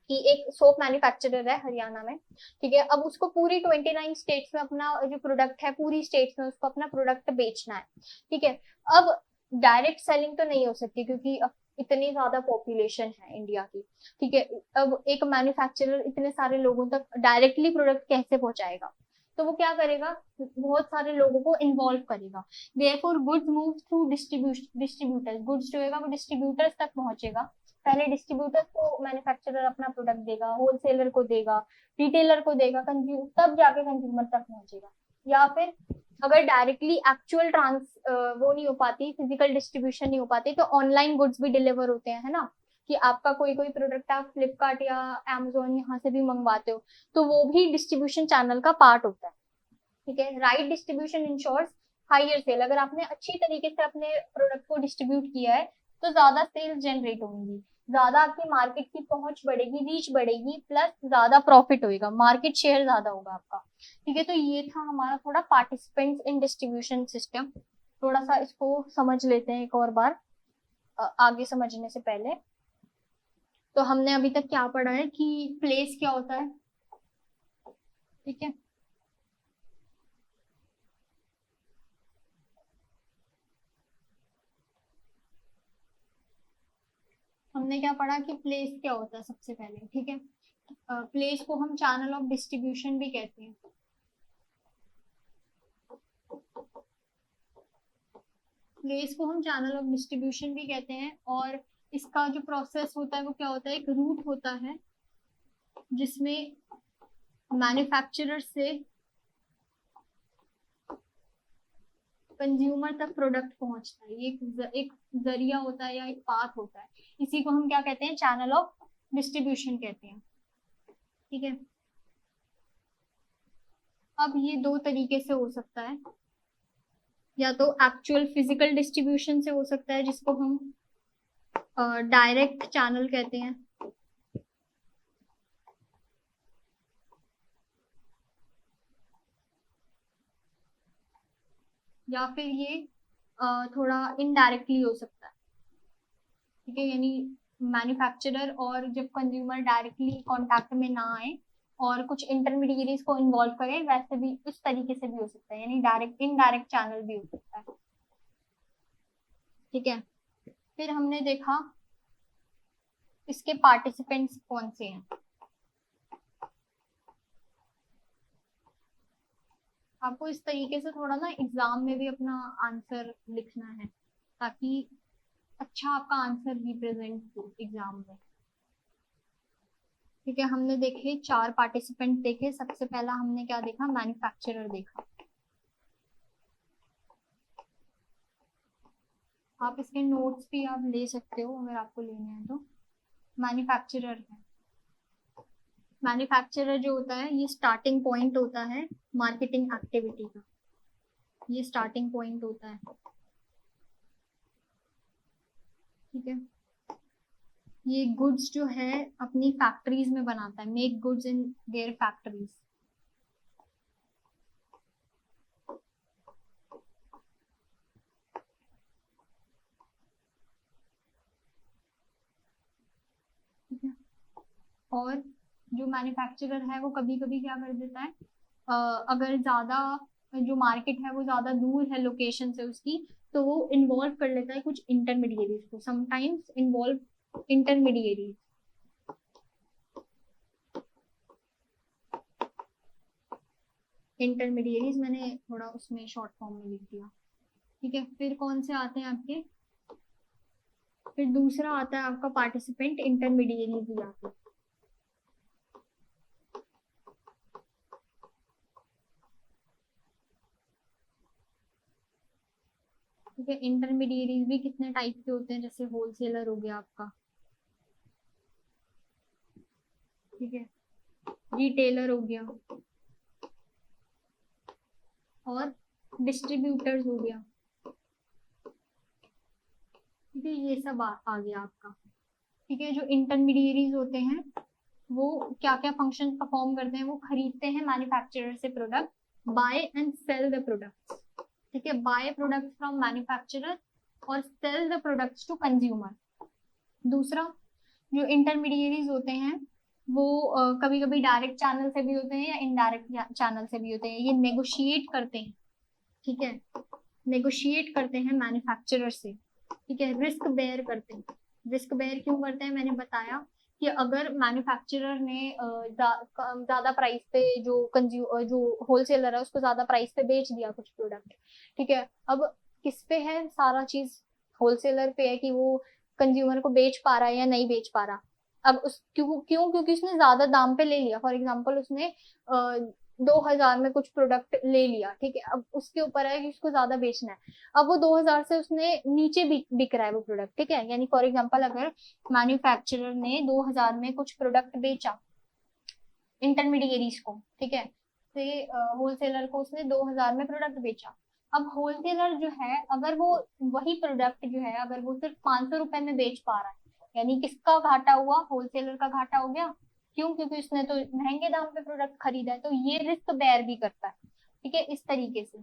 कि एक सोप मैन्युफैक्चरर है हरियाणा में, ठीक है, अब उसको पूरी 29 स्टेट्स में अपना जो प्रोडक्ट है, पूरी स्टेट्स में उसको अपना प्रोडक्ट बेचना है, ठीक है। अब डायरेक्ट सेलिंग तो नहीं हो सकती क्योंकि अब इतनी ज्यादा पॉपुलेशन है इंडिया की, ठीक है। अब एक मैन्युफैक्चरर इतने सारे लोगों तक डायरेक्टली प्रोडक्ट कैसे पहुंचाएगा, तो वो क्या करेगा, बहुत सारे लोगों को इन्वॉल्व करेगा। Therefore goods move through distributors, goods जो है वो डिस्ट्रीब्यूटर्स तक पहुंचेगा। पहले डिस्ट्रीब्यूटर को मैन्युफैक्चरर अपना प्रोडक्ट देगा, होलसेलर को देगा, रिटेलर को देगा, कंज्यूम तब जाके कंज्यूमर तक पहुंचेगा। या फिर अगर डायरेक्टली एक्चुअल वो नहीं हो पाती, फिजिकल डिस्ट्रीब्यूशन नहीं हो पाती, तो ऑनलाइन गुड्स भी डिलीवर होते हैं, है ना, कि आपका कोई कोई प्रोडक्ट आप फ्लिपकार्ट या Amazon यहाँ से भी मंगवाते हो, तो वो भी डिस्ट्रीब्यूशन चैनल का पार्ट होता है, ठीक है। Right distribution ensures higher sale, अगर आपने अच्छी तरीके से अपने प्रोडक्ट को डिस्ट्रीब्यूट किया है तो ज्यादा सेल्स जनरेट होंगी, ज्यादा आपकी मार्केट की पहुंच बढ़ेगी, रीच बढ़ेगी, प्लस ज्यादा प्रॉफिट होएगा, मार्केट शेयर ज्यादा होगा आपका, ठीक है। तो ये था हमारा थोड़ा पार्टिसिपेंट्स इन डिस्ट्रीब्यूशन सिस्टम। थोड़ा सा इसको समझ लेते हैं एक और बार, आगे समझने से पहले। तो हमने अभी तक क्या पढ़ा है कि प्लेस क्या होता है, ठीक है। हमने क्या पढ़ा कि प्लेस क्या होता है सबसे पहले, ठीक है। प्लेस को हम चैनल ऑफ डिस्ट्रीब्यूशन भी कहते हैं, प्लेस को हम चैनल ऑफ डिस्ट्रीब्यूशन भी कहते हैं। और इसका जो प्रोसेस होता है वो क्या होता है, एक रूट होता है जिसमें मैन्युफैक्चरर से कंज्यूमर तक प्रोडक्ट पहुंचता है, ये एक जरिया होता है या एक पाथ होता है, इसी को हम क्या कहते हैं, चैनल ऑफ डिस्ट्रीब्यूशन कहते हैं, ठीक है। अब ये दो तरीके से हो सकता है, या तो एक्चुअल फिजिकल डिस्ट्रीब्यूशन से हो सकता है जिसको हम डायरेक्ट चैनल कहते हैं, या फिर ये थोड़ा इनडायरेक्टली हो सकता है, ठीक है, यानी मैन्युफैक्चरर और जब कंज्यूमर डायरेक्टली कांटेक्ट में ना आए और कुछ इंटरमीडिएरीज को इन्वॉल्व करें, वैसे भी इस तरीके से भी हो सकता है, यानी डायरेक्ट इनडायरेक्ट चैनल भी हो सकता है, ठीक है। फिर हमने देखा इसके पार्टिसिपेंट्स कौन से हैं। आपको इस तरीके से थोड़ा ना एग्जाम में भी अपना आंसर लिखना है, ताकि अच्छा आपका आंसर रिप्रेजेंट हो एग्जाम में। ठीक है, हमने देखे 4 पार्टिसिपेंट देखे। सबसे पहला हमने क्या देखा, मैन्युफैक्चरर देखा। आप इसके नोट्स भी आप ले सकते हो अगर आपको लेने हैं तो। मैन्युफैक्चरर है, मैन्युफैक्चरर जो होता है ये स्टार्टिंग पॉइंट होता है मार्केटिंग एक्टिविटी का, ये स्टार्टिंग पॉइंट होता है। ठीक है, ये गुड्स जो है अपनी फैक्ट्रीज में बनाता है, make goods in their factories. ठीक है, और जो मैन्युफैक्चरर है वो कभी कभी क्या कर देता है, अगर ज्यादा जो मार्केट है वो ज्यादा दूर है लोकेशन से उसकी, तो वो इन्वॉल्व कर लेता है कुछ इंटरमीडिएरीज को, समटाइम्स इन्वॉल्व इंटरमीडिएरीज। इंटरमीडिएरीज मैंने थोड़ा उसमें शॉर्ट फॉर्म में लिख दिया। ठीक है, फिर कौन से आते हैं आपके, फिर दूसरा आता है आपका पार्टिसिपेंट इंटरमीडिएरीज ही आते हैं। ठीक है, इंटरमीडिएरीज भी कितने टाइप के होते हैं, जैसे होलसेलर हो गया आपका, ठीक है, रिटेलर हो गया, और डिस्ट्रीब्यूटर्स हो गया। ठीक है, ये सब आ गया आपका। ठीक है, जो इंटरमीडिएरीज होते हैं वो क्या क्या फंक्शन परफॉर्म करते हैं, वो खरीदते हैं मैन्युफैक्चरर से product, buy and sell the products. ठीक है, बाय प्रोडक्ट्स फ्रॉम मैन्युफैक्चरर और sell the products to consumer. दूसरा, जो इंटरमीडिएरीज होते हैं वो कभी कभी डायरेक्ट चैनल से भी होते हैं या इनडायरेक्ट चैनल से भी होते हैं, ये नेगोशिएट करते हैं। ठीक है, नेगोशिएट करते हैं मैन्युफैक्चरर से। ठीक है, रिस्क बेयर करते हैं। रिस्क बेयर क्यों करते हैं, मैंने बताया कि अगर मैन्युफैक्चरर ने ज्यादा प्राइस पे जो होलसेलर है उसको ज्यादा प्राइस पे बेच दिया कुछ प्रोडक्ट। ठीक है, अब किस पे है सारा चीज, होलसेलर पे है कि वो कंज्यूमर को बेच पा रहा है या नहीं बेच पा रहा। अब उस क्यों क्यों क्योंकि उसने ज्यादा दाम पे ले लिया, फॉर एग्जाम्पल उसने 2,000 में कुछ प्रोडक्ट ले लिया। ठीक है, अब उसके ऊपर है कि उसको ज्यादा बेचना है। अब वो 2,000 से उसने नीचे बिक रहा है वो प्रोडक्ट। ठीक है, यानी फॉर एग्जाम्पल अगर मैन्युफैक्चरर ने 2,000 में कुछ प्रोडक्ट बेचा इंटरमीडिएरीज को, ठीक है, से होलसेलर को उसने 2,000 में प्रोडक्ट बेचा। अब होलसेलर जो है अगर वो वही प्रोडक्ट जो है अगर वो सिर्फ 500 रुपए में बेच पा रहा है, यानी किसका घाटा हुआ, होलसेलर का घाटा हो गया। क्यों, क्योंकि उसने तो महंगे दाम पे प्रोडक्ट खरीदा है, तो ये रिस्क बेयर भी करता है। ठीक है, इस तरीके से।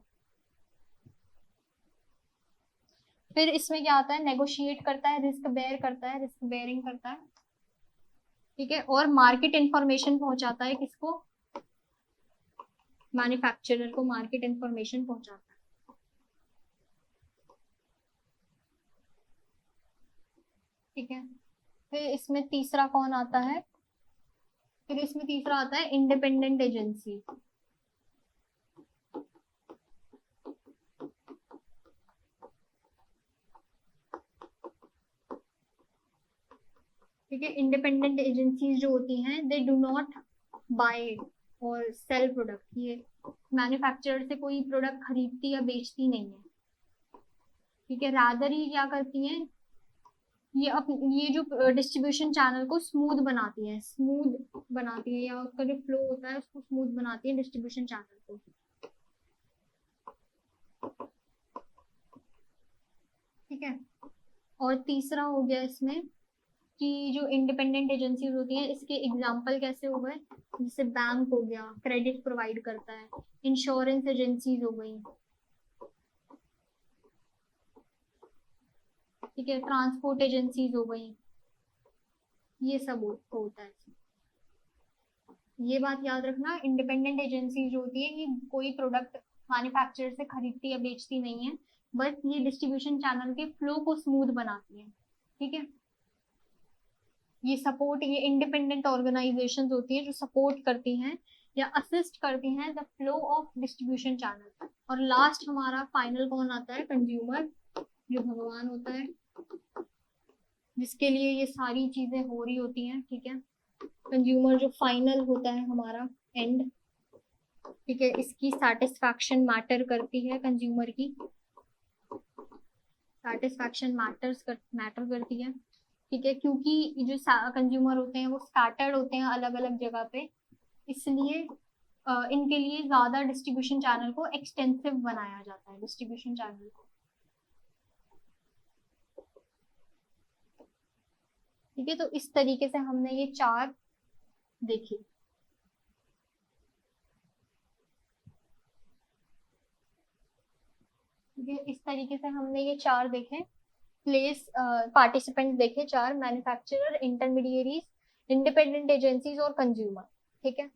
फिर इसमें क्या आता है, नेगोशिएट करता है, रिस्क बेयर करता है, रिस्क बेयरिंग करता है। ठीक है, और मार्केट इंफॉर्मेशन पहुंचाता है किसको, मैन्युफैक्चरर को मार्केट इंफॉर्मेशन पहुंचाता है। ठीक है, फिर इसमें तीसरा कौन आता है, फिर इसमें तीसरा आता है इंडिपेंडेंट एजेंसी। ठीक है, इंडिपेंडेंट एजेंसीज जो होती हैं दे डू नॉट बाय और सेल प्रोडक्ट, ये मैन्युफैक्चरर से कोई प्रोडक्ट खरीदती या बेचती नहीं है। ठीक है, रादर ही क्या करती हैं, ये जो डिस्ट्रीब्यूशन चैनल को स्मूथ बनाती है, स्मूथ बनाती है, या उसका जो फ्लो होता है उसको स्मूथ बनाती है डिस्ट्रीब्यूशन चैनल को। ठीक है, और तीसरा हो गया इसमें कि जो इंडिपेंडेंट एजेंसीज होती हैं इसके एग्जाम्पल कैसे हो गए, जैसे बैंक हो गया, क्रेडिट प्रोवाइड करता है, इंश्योरेंस एजेंसीज हो गई। ठीक है, ट्रांसपोर्ट एजेंसीज हो गई, ये सब होता है। ये बात याद रखना, इंडिपेंडेंट एजेंसी जो होती है ये कोई प्रोडक्ट मैन्युफैक्चरर से खरीदती या बेचती नहीं है, बस ये डिस्ट्रीब्यूशन चैनल के फ्लो को स्मूथ बनाती है। ठीक है, ये सपोर्ट, ये इंडिपेंडेंट ऑर्गेनाइजेशंस होती है जो सपोर्ट करती हैं या असिस्ट करती हैं the flow of distribution channel. और लास्ट हमारा फाइनल कौन आता है, कंज्यूमर। जो भगवान होता है, जिसके लिए ये सारी चीजें हो रही होती हैं, ठीक है। कंज्यूमर जो फाइनल होता है हमारा एंड, ठीक है, इसकी सेटिस्फैक्शन मैटर करती है, कंज्यूमर की सेटिस्फैक्शन मैटर करती है, ठीक है, क्योंकि जो कंज्यूमर होते हैं वो स्कैटर्ड होते हैं अलग अलग जगह पे, इसलिए इनके लिए ज्यादा डिस्ट्रीब्यूशन चैनल को एक्सटेंसिव बनाया जाता है, डिस्ट्रीब्यूशन चैनल को, ठीक है। तो इस तरीके से हमने ये चार देखे, ठीक है, इस तरीके से हमने ये चार देखे, प्लेस पार्टिसिपेंट देखे चार, मैन्युफैक्चरर, इंटरमीडिएरीज, इंडिपेंडेंट एजेंसीज और कंज्यूमर, ठीक है।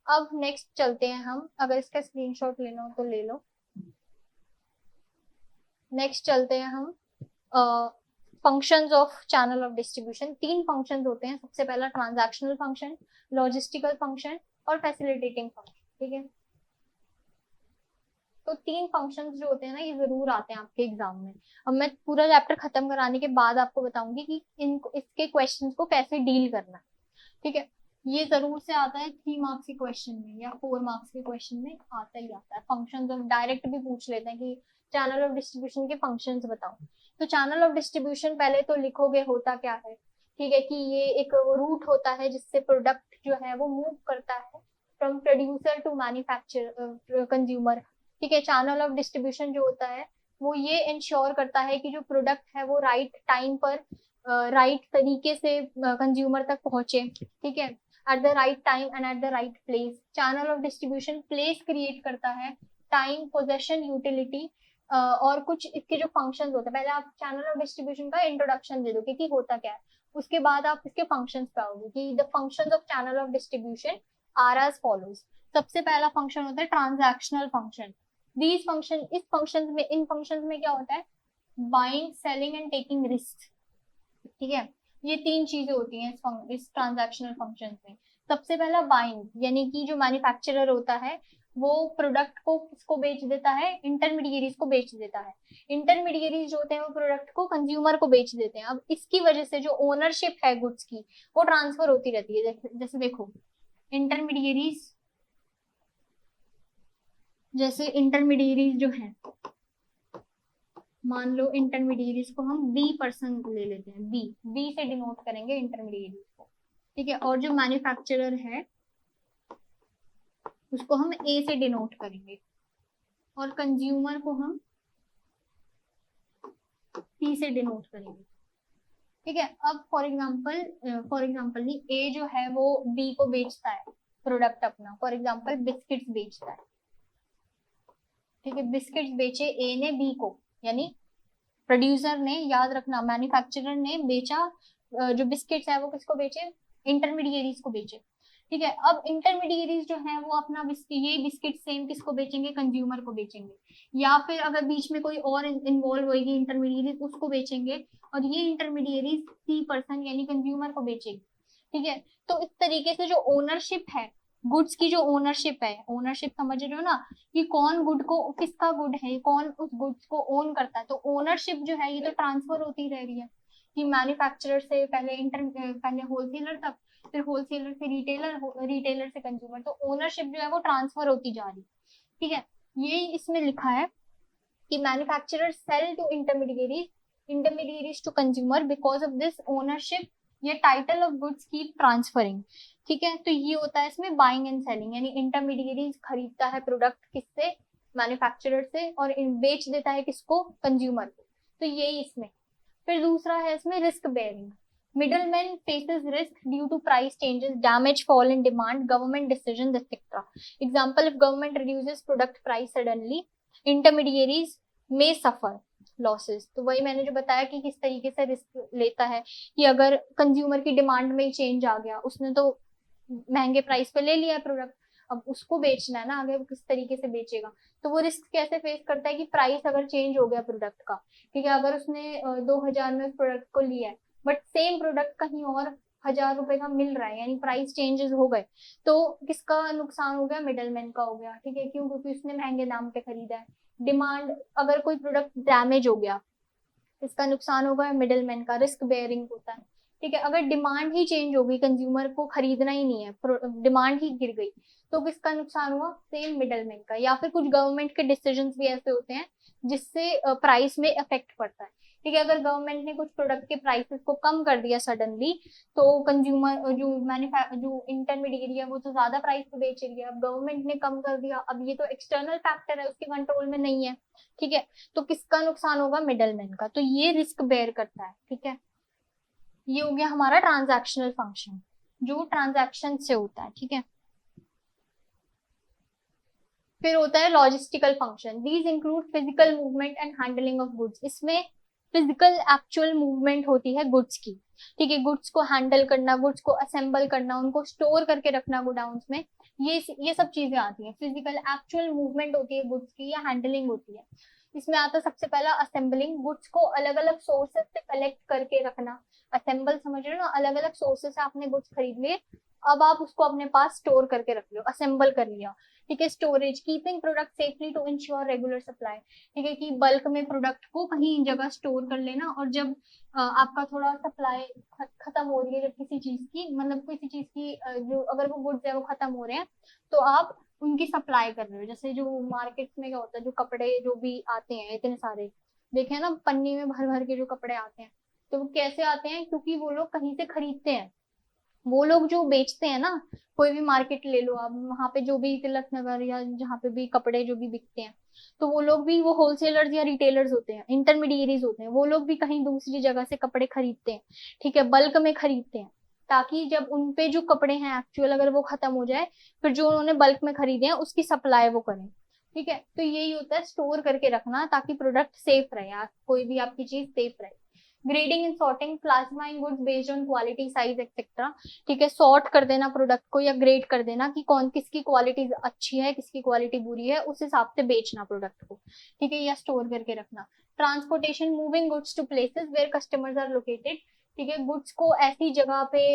अब नेक्स्ट चलते हैं हम, अगर इसका स्क्रीनशॉट लेना हो तो ले लो। नेक्स्ट चलते हैं हम functions of channel of distribution. तीन फंक्शंस होते हैं, सबसे पहला ट्रांजैक्शनल फंक्शन, लॉजिस्टिकल फंक्शन और फैसिलिटेटिंग फंक्शन, ठीक है। तो तीन फंक्शंस जो होते हैं ना, ये जरूर आते हैं आपके एग्जाम में। अब मैं पूरा चैप्टर खत्म कराने के बाद आपको बताऊंगी कि इसके क्वेश्चंस को कैसे डील करना है, ठीक है। ये जरूर से आता है 3 मार्क्स के क्वेश्चन में या 4 मार्क्स के क्वेश्चन में आता ही आता है। फंक्शंस ऑफ डायरेक्ट भी पूछ लेते हैं कि चैनल ऑफ डिस्ट्रीब्यूशन के फंक्शंस बताओ। तो चैनल ऑफ डिस्ट्रीब्यूशन पहले तो लिखोगे होता क्या है, ठीक है, कि ये एक रूट होता है जिससे प्रोडक्ट जो है वो मूव करता है from producer to manufacture consumer, ठीक है। चैनल ऑफ डिस्ट्रीब्यूशन जो होता है वो ये इंश्योर करता है कि जो प्रोडक्ट है वो राइट टाइम पर राइट तरीके से कंज्यूमर तक पहुंचे, ठीक है, at the right time and at the right place. Channel of distribution place create करता है, टाइम, पोजेशन, यूटिलिटी और कुछ इसके जो फंक्शंस होते हैं। पहले आप चैनल ऑफ डिस्ट्रीब्यूशन का इंट्रोडक्शन दे दो कि होता क्या है, उसके बाद आप इसके फंक्शंस पे आओगे कि the functions of channel of distribution are as follows. सबसे पहला फंक्शन होता है ट्रांजैक्शनल फंक्शन। दीज फंक्शन, इस फंक्शन में, इन फंक्शन में क्या होता है, buying, selling and taking risk, ठीक है। ये तीन चीजें होती हैं इस ट्रांजैक्शनल फंक्शन में। सबसे पहला बाइंग, यानी कि जो मैन्युफैक्चरर होता है वो प्रोडक्ट को किसको बेच देता है, इंटरमीडिएरीज को बेच देता है। इंटरमीडिएरीज जो होते हैं वो प्रोडक्ट को कंज्यूमर को बेच देते हैं। अब इसकी वजह से जो ओनरशिप है गुड्स की वो ट्रांसफर होती रहती है। जैसे देखो, इंटरमीडिएरीज, जैसे इंटरमीडिएरीज जो है, मान लो इंटरमीडिएरीज को हम बी पर्सन ले लेते हैं, बी, बी से डिनोट करेंगे इंटरमीडिएरीज को, ठीक है। और जो मैन्युफैक्चरर है उसको हम ए से डिनोट करेंगे और कंज्यूमर को हम सी से डिनोट करेंगे, ठीक है। अब फॉर एग्जांपल नहीं, ए जो है वो बी को बेचता है प्रोडक्ट अपना, फॉर एग्जांपल बिस्किट्स बेचता है, ठीक है। बिस्किट्स बेचे ए ने बी को, यानी प्रोड्यूसर ने, याद रखना, मैन्युफैक्चरर ने बेचा जो बिस्किट्स है वो किसको बेचे, इंटरमीडिएरीज को बेचे, ठीक है। अब इंटरमीडिएरीज जो है वो अपना ये बिस्किट सेम किसको बेचेंगे, कंज्यूमर को बेचेंगे, या फिर अगर बीच में कोई और इन्वॉल्व होगी इंटरमीडिएरीज उसको बेचेंगे, और ये इंटरमीडिएरीज सी पर्सन यानी कंज्यूमर को बेचेगी, ठीक है। तो इस तरीके से जो ओनरशिप है, गुड्स की जो ओनरशिप है, ओनरशिप समझ रहे हो ना, कि कौन गुड को, किसका गुड है, कौन उस गुड्स को ओन करता है। तो ओनरशिप जो है ये तो ट्रांसफर होती रह रही है कि मैन्युफैक्चरर से पहले होलसेलर तक, फिर होलसेलर से रिटेलर, रिटेलर से कंज्यूमर। तो ओनरशिप जो है वो ट्रांसफर होती जा रही है, ठीक है। ये इसमें लिखा है कि manufacturer sell to intermediaries, intermediaries to consumer, because of this ownership ये title of goods keep transferring, ठीक है। तो ये होता है इसमें बाइंग एंड सेलिंग, यानी इंटरमीडिएरीज खरीदता है प्रोडक्ट किससे, मैन्युफैक्चरर से, और बेच देता है किसको, कंज्यूमर को। तो यही इसमें। फिर दूसरा है इसमें risk bearing. Middleman faces risk due to price changes, damage, fall in demand, government decision etcetera. Example, if government reduces product price suddenly, intermediaries में सफर लॉसेस। तो वही मैंने जो बताया कि किस तरीके से रिस्क लेता है, कि अगर कंज्यूमर की डिमांड में ही चेंज आ गया, उसने तो महंगे प्राइस पे ले लिया है प्रोडक्ट, अब उसको बेचना है ना आगे, वो किस तरीके से बेचेगा। तो वो रिस्क कैसे फेस करता है कि प्राइस अगर चेंज हो गया प्रोडक्ट का, ठीक है, अगर उसने 2,000 में उस प्रोडक्ट को लिया है बट सेम प्रोडक्ट कहीं और 1,000 रुपए का मिल रहा है, यानी प्राइस चेंजेस हो गए, तो किसका नुकसान हो गया, मिडलमैन का हो गया, ठीक है। क्यों, क्योंकि उसने महंगे दाम पे खरीदा है। डिमांड, अगर कोई प्रोडक्ट डैमेज हो गया, इसका नुकसान होगा मिडिल मैन का, रिस्क बेयरिंग होता है। ठीक है, अगर डिमांड ही चेंज हो गई, कंज्यूमर को खरीदना ही नहीं है, डिमांड ही गिर गई, तो किसका नुकसान हुआ? सेम मिडिल मैन का। या फिर कुछ गवर्नमेंट के डिसीजंस भी ऐसे होते हैं जिससे प्राइस में इफेक्ट पड़ता है। ठीक है, अगर गवर्नमेंट ने कुछ प्रोडक्ट के प्राइसेस को कम कर दिया सडनली, तो कंज्यूमर जो इंटरमीडिएट है वो तो ज्यादा प्राइस पे बेच रही है। अब गवर्नमेंट ने कम कर दिया, अब ये तो एक्सटर्नल फैक्टर है, उसके कंट्रोल में नहीं है। ठीक है, तो किसका नुकसान होगा? मिडल मैन का। तो ये रिस्क बेयर करता है। ठीक है, ये हो गया हमारा ट्रांजैक्शनल फंक्शन, जो ट्रांजैक्शन से होता है। ठीक है, फिर होता है logistical function. These include physical movement and handling of goods. इसमें फिजिकल एक्चुअल मूवमेंट होती है गुड्स की। ठीक है, गुड्स को हैंडल करना, गुड्स को असेंबल करना, उनको स्टोर करके रखना गोडाउन्स में, ये सब चीजें आती हैं। फिजिकल एक्चुअल मूवमेंट होती है गुड्स की या हैंडलिंग होती है। इसमें आता है सबसे पहला असेंबलिंग, गुड्स को अलग अलग सोर्सेस से कलेक्ट करके रखना। असेंबल समझ रहे हो ना, अलग अलग सोर्सेस से आपने गुड्स खरीद लिए, अब आप उसको अपने पास स्टोर करके रख लो, असेंबल कर लिया। ठीक है, storage, keeping product safely to ensure regular supply. ठीक है, कि बल्क में प्रोडक्ट को कहीं जगह स्टोर कर लेना, और जब आपका थोड़ा सप्लाई खत्म हो रही है, जब किसी चीज की, मतलब किसी चीज की जो अगर वो गुड्स है वो खत्म हो रहे हैं, तो आप उनकी सप्लाई कर रहे हो। जैसे जो मार्केट में क्या होता है, जो कपड़े जो भी आते हैं इतने सारे, देखे ना पन्नी में भर भर के जो कपड़े आते हैं, तो वो कैसे आते हैं? क्योंकि वो लोग कहीं से खरीदते हैं, वो लोग जो बेचते हैं ना, कोई भी मार्केट ले लो आप, वहां पे जो भी तिलक नगर या जहाँ पे भी कपड़े जो भी बिकते हैं, तो वो लोग भी वो होलसेलर्स या रिटेलर्स होते हैं, इंटरमीडिएरीज होते हैं, वो लोग भी कहीं दूसरी जगह से कपड़े खरीदते हैं। ठीक है, बल्क में खरीदते हैं, ताकि जब उनपे जो कपड़े हैं एक्चुअल अगर वो खत्म हो जाए, फिर जो उन्होंने बल्क में खरीदे हैं उसकी सप्लाई वो करें। ठीक है, तो यही होता है स्टोर करके रखना, ताकि प्रोडक्ट सेफ रहे, कोई भी आपकी चीज सेफ रहे। Grading and sorting, classifying goods based on quality, size etcetera. ठीक है, सॉर्ट कर देना प्रोडक्ट को या ग्रेड कर देना कि कौन किसकी क्वालिटी अच्छी है, किसकी क्वालिटी बुरी है, उस हिसाब से बेचना प्रोडक्ट को। ठीक है, या स्टोर करके रखना। Transportation, moving goods to places where customers are located. ठीक है, गुड्स को ऐसी जगह पे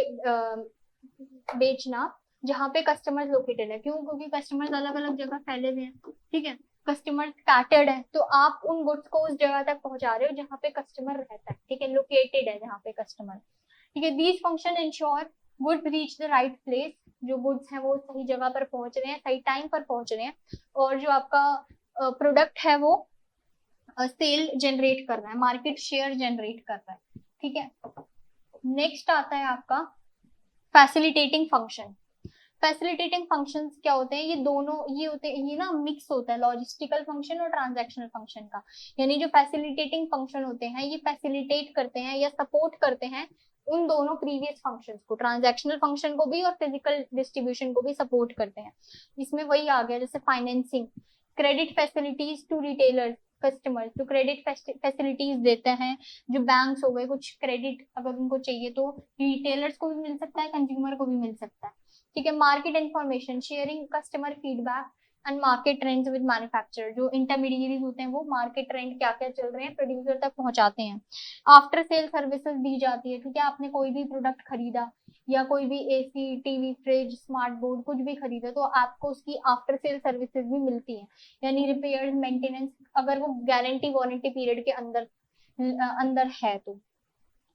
बेचना जहाँ पे कस्टमर्स लोकेटेड है। क्यों? क्योंकि कस्टमर्स अलग अलग जगह फैले हुए हैं। ठीक है, कस्टमर स्कैटर्ड है, तो आप उन गुड्स को उस जगह तक पहुंचा रहे हो जहाँ पे कस्टमर रहता है। ठीक है, लोकेटेड है जहाँ पे कस्टमर। ठीक है, these function ensure goods reach the right place. जो गुड्स हैं वो सही जगह पर पहुंच रहे हैं, सही टाइम पर पहुंच रहे हैं, और जो आपका प्रोडक्ट है वो सेल जनरेट कर रहा है, मार्केट शेयर जनरेट कर रहा है। ठीक है, नेक्स्ट आता है आपका फैसिलिटेटिंग फंक्शन। फैसिलिटेटिंग फंक्शंस क्या होते हैं? ये दोनों ये होते हैं, ये ना मिक्स होता है लॉजिस्टिकल फंक्शन और ट्रांजैक्शनल फंक्शन का। यानी जो फैसिलिटेटिंग फंक्शन होते हैं ये फैसिलिटेट करते हैं या सपोर्ट करते हैं उन दोनों प्रीवियस फंक्शंस को, ट्रांजैक्शनल फंक्शन को भी और फिजिकल डिस्ट्रीब्यूशन को भी सपोर्ट करते हैं। इसमें वही आ गया, जैसे financing, credit facilities to retailers, customers जो क्रेडिट फैसिलिटीज देते हैं, जो बैंक्स हो गए, कुछ क्रेडिट अगर उनको चाहिए तो रिटेलर्स को भी मिल सकता है, कंज्यूमर को भी मिल सकता है। ठीक है, market information, sharing customer feedback and market trends with manufacturer. जो इंटरमीडिएरीज होते हैं वो मार्केट ट्रेंड क्या क्या चल रहे हैं प्रोड्यूसर तक पहुंचाते हैं। आफ्टर सेल सर्विसेज दी जाती है। ठीक है, आपने कोई भी प्रोडक्ट खरीदा या कोई भी AC, TV, fridge, smart board कुछ भी खरीदा, तो आपको उसकी आफ्टर सेल सर्विसेज भी मिलती है, यानी रिपेयर, मेंटेनेंस, अगर वो गारंटी वारंटी पीरियड के अंदर अंदर है तो।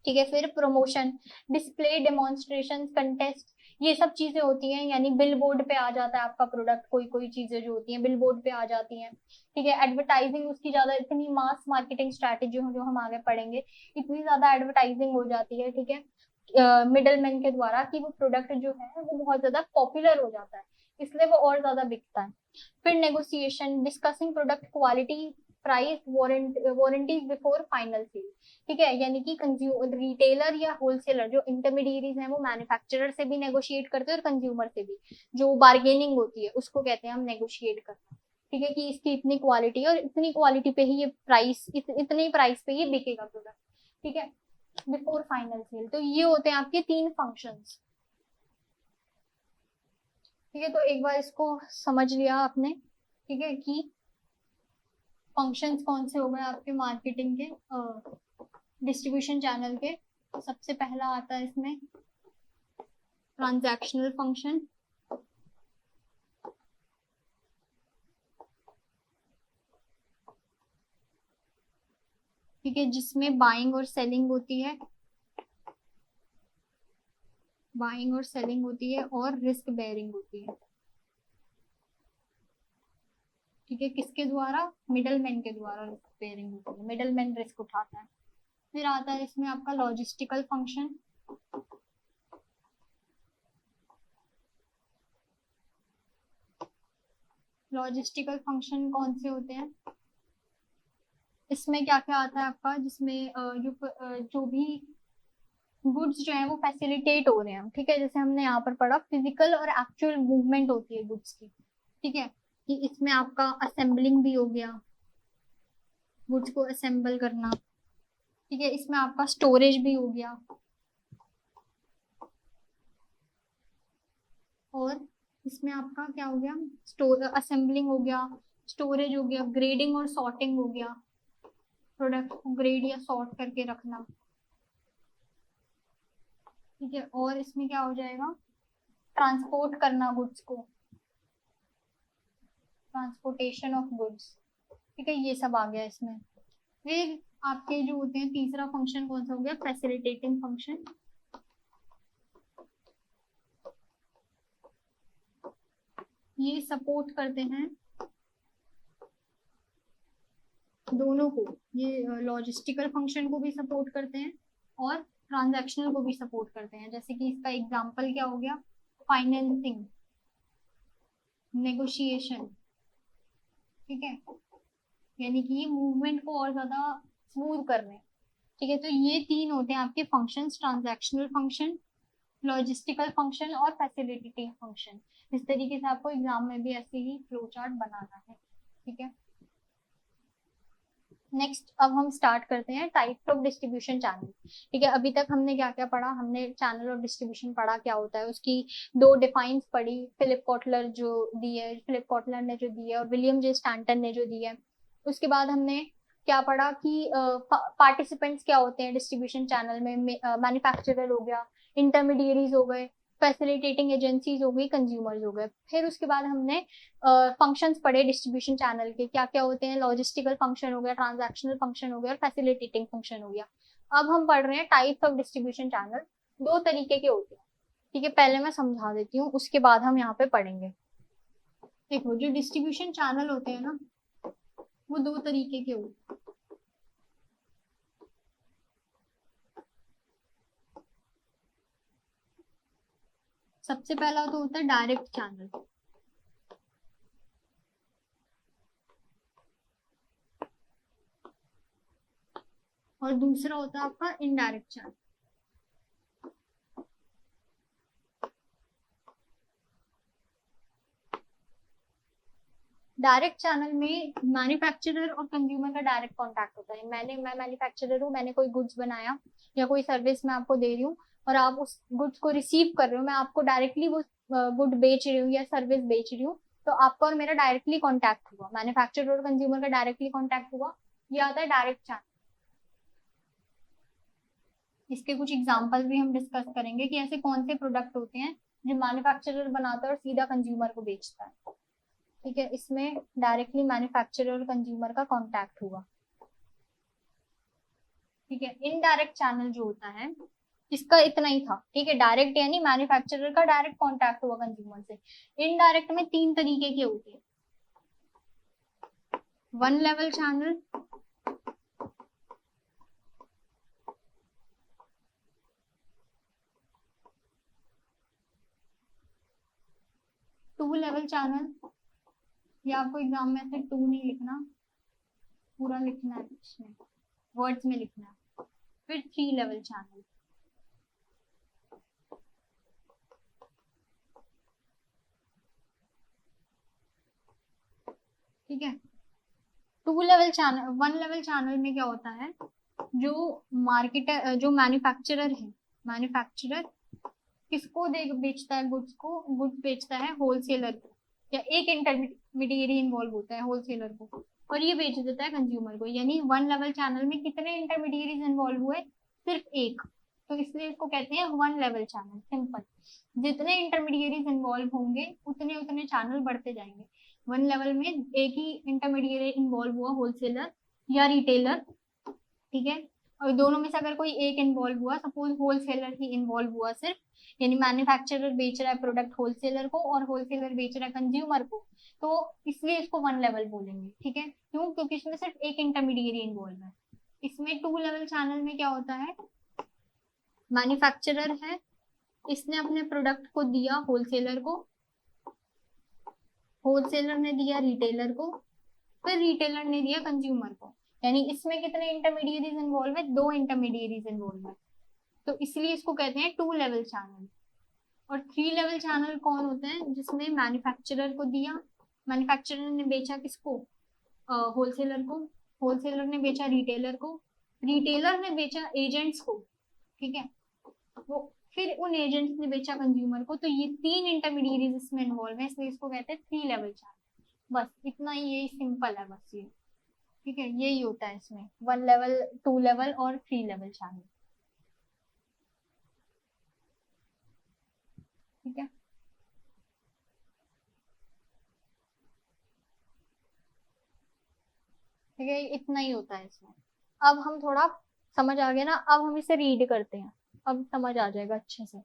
ठीक है, फिर प्रमोशन, डिस्प्ले, डेमोन्स्ट्रेशन, कंटेस्ट, ये सब चीजें होती हैं। यानी बिल बोर्ड पे आ जाता है आपका प्रोडक्ट, कोई कोई चीजें जो होती हैं बिल बोर्ड पे आ जाती हैं। ठीक है, एडवर्टाइजिंग, उसकी ज्यादा इतनी मास मार्केटिंग स्ट्रैटेजी जो हम आगे पढ़ेंगे, इतनी ज्यादा एडवर्टाइजिंग हो जाती है। ठीक है, मिडल मैन के द्वारा, कि वो प्रोडक्ट जो है वो बहुत ज्यादा पॉपुलर हो जाता है, इसलिए वो और ज्यादा बिकता है। फिर negotiation, discussing product quality, price, warranties before final sale. ठीक है, यानी कि कंज्यूमर, रिटेलर या होलसेलर जो इंटरमीडिएरीज हैं वो मैन्युफैक्चरर से भी नेगोशिएट करते हैं और कंज्यूमर से भी, जो बार्गेनिंग होती है उसको कहते हैं हम नेगोशिएट करना। ठीक है, कि इसकी इतनी क्वालिटी और इतनी क्वालिटी पे ही ये प्राइस, इतने प्राइस पे ये बिकेगा प्रोडक्ट। ठीक है, बिफोर फाइनल सेल। तो ये होते हैं आपके 3 फंक्शंस। ठीक है, तो एक बार इसको समझ लिया आपने। ठीक है, कि फंक्शंस कौन से हो गए आपके मार्केटिंग के, डिस्ट्रीब्यूशन चैनल के। सबसे पहला आता है इसमें ट्रांजैक्शनल फंक्शन। ठीक ठीक है, जिसमें बाइंग और सेलिंग होती है, बाइंग और सेलिंग होती है और रिस्क बेयरिंग होती है। ठीक है, किसके द्वारा? मिडलमैन के द्वारा रिस्क बेयरिंग होती है, मिडलमैन रिस्क उठाता है। फिर आता है इसमें आपका लॉजिस्टिकल फंक्शन। लॉजिस्टिकल फंक्शन कौन से होते हैं? इसमें क्या क्या आता है आपका, जिसमें जो भी गुड्स जो है वो फैसिलिटेट हो रहे हैं। ठीक है, जैसे हमने यहाँ पर पढ़ा फिजिकल और एक्चुअल मूवमेंट होती है गुड्स की। ठीक है, कि इसमें आपका असेंबलिंग भी हो गया, गुड्स को असेंबल करना। ठीक है, इसमें आपका स्टोरेज भी हो गया, और इसमें आपका क्या हो गया, स्टोर असेंबलिंग हो गया, स्टोरेज हो गया, ग्रेडिंग और सॉर्टिंग हो गया, प्रोडक्ट को ग्रेड या सॉर्ट करके रखना। ठीक है, और इसमें क्या हो जाएगा, ट्रांसपोर्ट करना गुड्स को, ट्रांसपोर्टेशन ऑफ गुड्स। ठीक है, ये सब आ गया इसमें। फिर आपके जो होते हैं, तीसरा फंक्शन कौन सा हो गया, फैसिलिटेटिंग फंक्शन। ये सपोर्ट करते हैं दोनों को, ये लॉजिस्टिकल फंक्शन को भी सपोर्ट करते हैं और ट्रांजैक्शनल को भी सपोर्ट करते हैं। जैसे कि इसका एग्जांपल क्या हो गया, फाइनेंसिंग, नेगोशिएशन। ठीक है, यानी कि ये मूवमेंट को और ज्यादा स्मूथ कर रहे हैं। ठीक है, तो ये तीन होते हैं आपके functions, transactional function, logistical function और फैसिलिटेटिंग फंक्शन। इस तरीके से आपको एग्जाम में भी ऐसे ही फ्लो चार्ट बनाना है। ठीक है, नेक्स्ट अब हम स्टार्ट करते हैं टाइप्स ऑफ डिस्ट्रीब्यूशन चैनल। ठीक है, अभी तक हमने क्या क्या पढ़ा, हमने चैनल ऑफ डिस्ट्रीब्यूशन पढ़ा, क्या होता है उसकी दो डिफाइंस पढ़ी, फिलिप कॉटलर जो दी है, फिलिप कॉटलर ने जो दी है, और विलियम जे स्टैंटन ने जो दी है। उसके बाद हमने क्या पढ़ा कि पार्टिसिपेंट्स क्या होते हैं डिस्ट्रीब्यूशन चैनल में, मैन्युफैक्चरर हो गया, इंटरमीडियरीज हो गए, फैसिलिटेटिंग एजेंसीज हो गई, कंज्यूमर्स हो गए। फिर उसके बाद हमने फंक्शंस पढ़े डिस्ट्रीब्यूशन चैनल के, क्या क्या होते हैं, लॉजिस्टिकल फंक्शन हो गया, ट्रांजैक्शनल फंक्शन हो गया और फैसिलिटेटिंग फंक्शन हो गया। अब हम पढ़ रहे हैं टाइप्स ऑफ डिस्ट्रीब्यूशन चैनल। दो तरीके के होते हैं। ठीक है, पहले मैं समझा देती हूँ, उसके बाद हम यहाँ पे पढ़ेंगे। देखो, जो डिस्ट्रीब्यूशन चैनल होते हैं ना, वो दो तरीके के होते हैं। सबसे पहला तो होता है डायरेक्ट चैनल, और दूसरा होता है आपका इनडायरेक्ट चैनल। डायरेक्ट चैनल में मैन्युफैक्चरर और कंज्यूमर का डायरेक्ट कांटेक्ट होता है। मैं मैन्युफैक्चरर हूँ, मैंने कोई गुड्स बनाया या कोई सर्विस मैं आपको दे रही हूँ, और आप उस गुड्स को रिसीव कर रहे हो, मैं आपको डायरेक्टली वो गुड बेच रही हूँ या सर्विस बेच रही हूँ, तो आपका और मेरा डायरेक्टली कॉन्टैक्ट हुआ, मैन्युफैक्चरर और कंज्यूमर का डायरेक्टली कॉन्टैक्ट हुआ। ये आता है डायरेक्ट चैनल। इसके कुछ एग्जाम्पल भी हम डिस्कस करेंगे कि ऐसे कौन से प्रोडक्ट होते हैं जो मैन्युफैक्चरर बनाता है और सीधा कंज्यूमर को बेचता है। ठीक है, इसमें डायरेक्टली मैन्युफैक्चरर और कंज्यूमर का कांटेक्ट हुआ। ठीक है, इनडायरेक्ट चैनल जो होता है, इसका इतना ही था। ठीक है, डायरेक्ट यानी मैन्युफैक्चरर का डायरेक्ट कांटेक्ट हुआ कंज्यूमर से। इनडायरेक्ट में तीन तरीके के होते हैं, one level channel, two level channel, ये आपको एग्जाम में ऐसे टू नहीं लिखना, पूरा लिखना है, इसमें वर्ड्स में लिखना है। फिर थ्री लेवल चैनल, ठीक है। Two level channel, one level channel में क्या होता है, जो मार्केटर, जो मैन्युफैक्चरर है, मैन्युफैक्चरर किसको दे बेचता है गुड्स को, गुड्स बेचता है होलसेलर को, या एक इंटरमीडिएरी इन्वॉल्व होता है होलसेलर को, और ये बेच देता है कंज्यूमर को। यानी वन लेवल चैनल में कितने इंटरमीडिएरीज इन्वॉल्व हुए, सिर्फ एक, तो इसलिए इसको कहते हैं वन लेवल चैनल। सिंपल, जितने इंटरमीडिएरीज इन्वॉल्व होंगे उतने उतने चैनल बढ़ते जाएंगे। वन लेवल में एक ही इंटरमीडिएरी इन्वॉल्व हुआ, होलसेलर या रिटेलर, ठीक है। और दोनों में से अगर कोई एक इन्वॉल्व हुआ, सपोज होलसेलर ही इन्वॉल्व हुआ सिर्फ, यानी मैन्युफैक्चरर बेच रहा है प्रोडक्ट होलसेलर को और होलसेलर बेच रहा है कंज्यूमर को, तो इसलिए इसको वन लेवल बोलेंगे। ठीक है, क्यों? क्योंकि इसमें सिर्फ एक इंटरमीडिएरी इन्वॉल्व है। इसमें टू लेवल चैनल में क्या होता है, मैन्युफैक्चरर है, इसने अपने प्रोडक्ट को दिया होलसेलर को, होलसेलर ने दिया रिटेलर को, फिर रिटेलर ने दिया कंज्यूमर को। यानी इसमें कितने इंटरमीडिएरीज इन्वॉल्व है? दो इंटरमीडिएरीज इन्वॉल्व है, तो इसलिए इसको कहते हैं टू लेवल चैनल। और थ्री लेवल चैनल कौन होते हैं? जिसमें मैन्युफैक्चरर को दिया, मैन्युफैक्चरर ने बेचा किसको? होलसेलर को, होलसेलर ने बेचा रिटेलर को, रिटेलर ने बेचा एजेंट्स को, ठीक है, वो फिर उन एजेंट्स ने बेचा कंज्यूमर को। तो ये तीन इंटरमीडिएरीज इसमें इन्वॉल्व है, इसलिए इसको कहते हैं थ्री लेवल चैनल। बस इतना ही, यही सिंपल है बस ये। ठीक है, यही होता है इसमें, वन लेवल, टू लेवल और थ्री लेवल चैनल। ठीक है, ठीक है, इतना ही होता है इसमें। अब हम थोड़ा समझ आ गया ना, अब हम इसे रीड करते हैं, अब समझ आ जाएगा अच्छे से।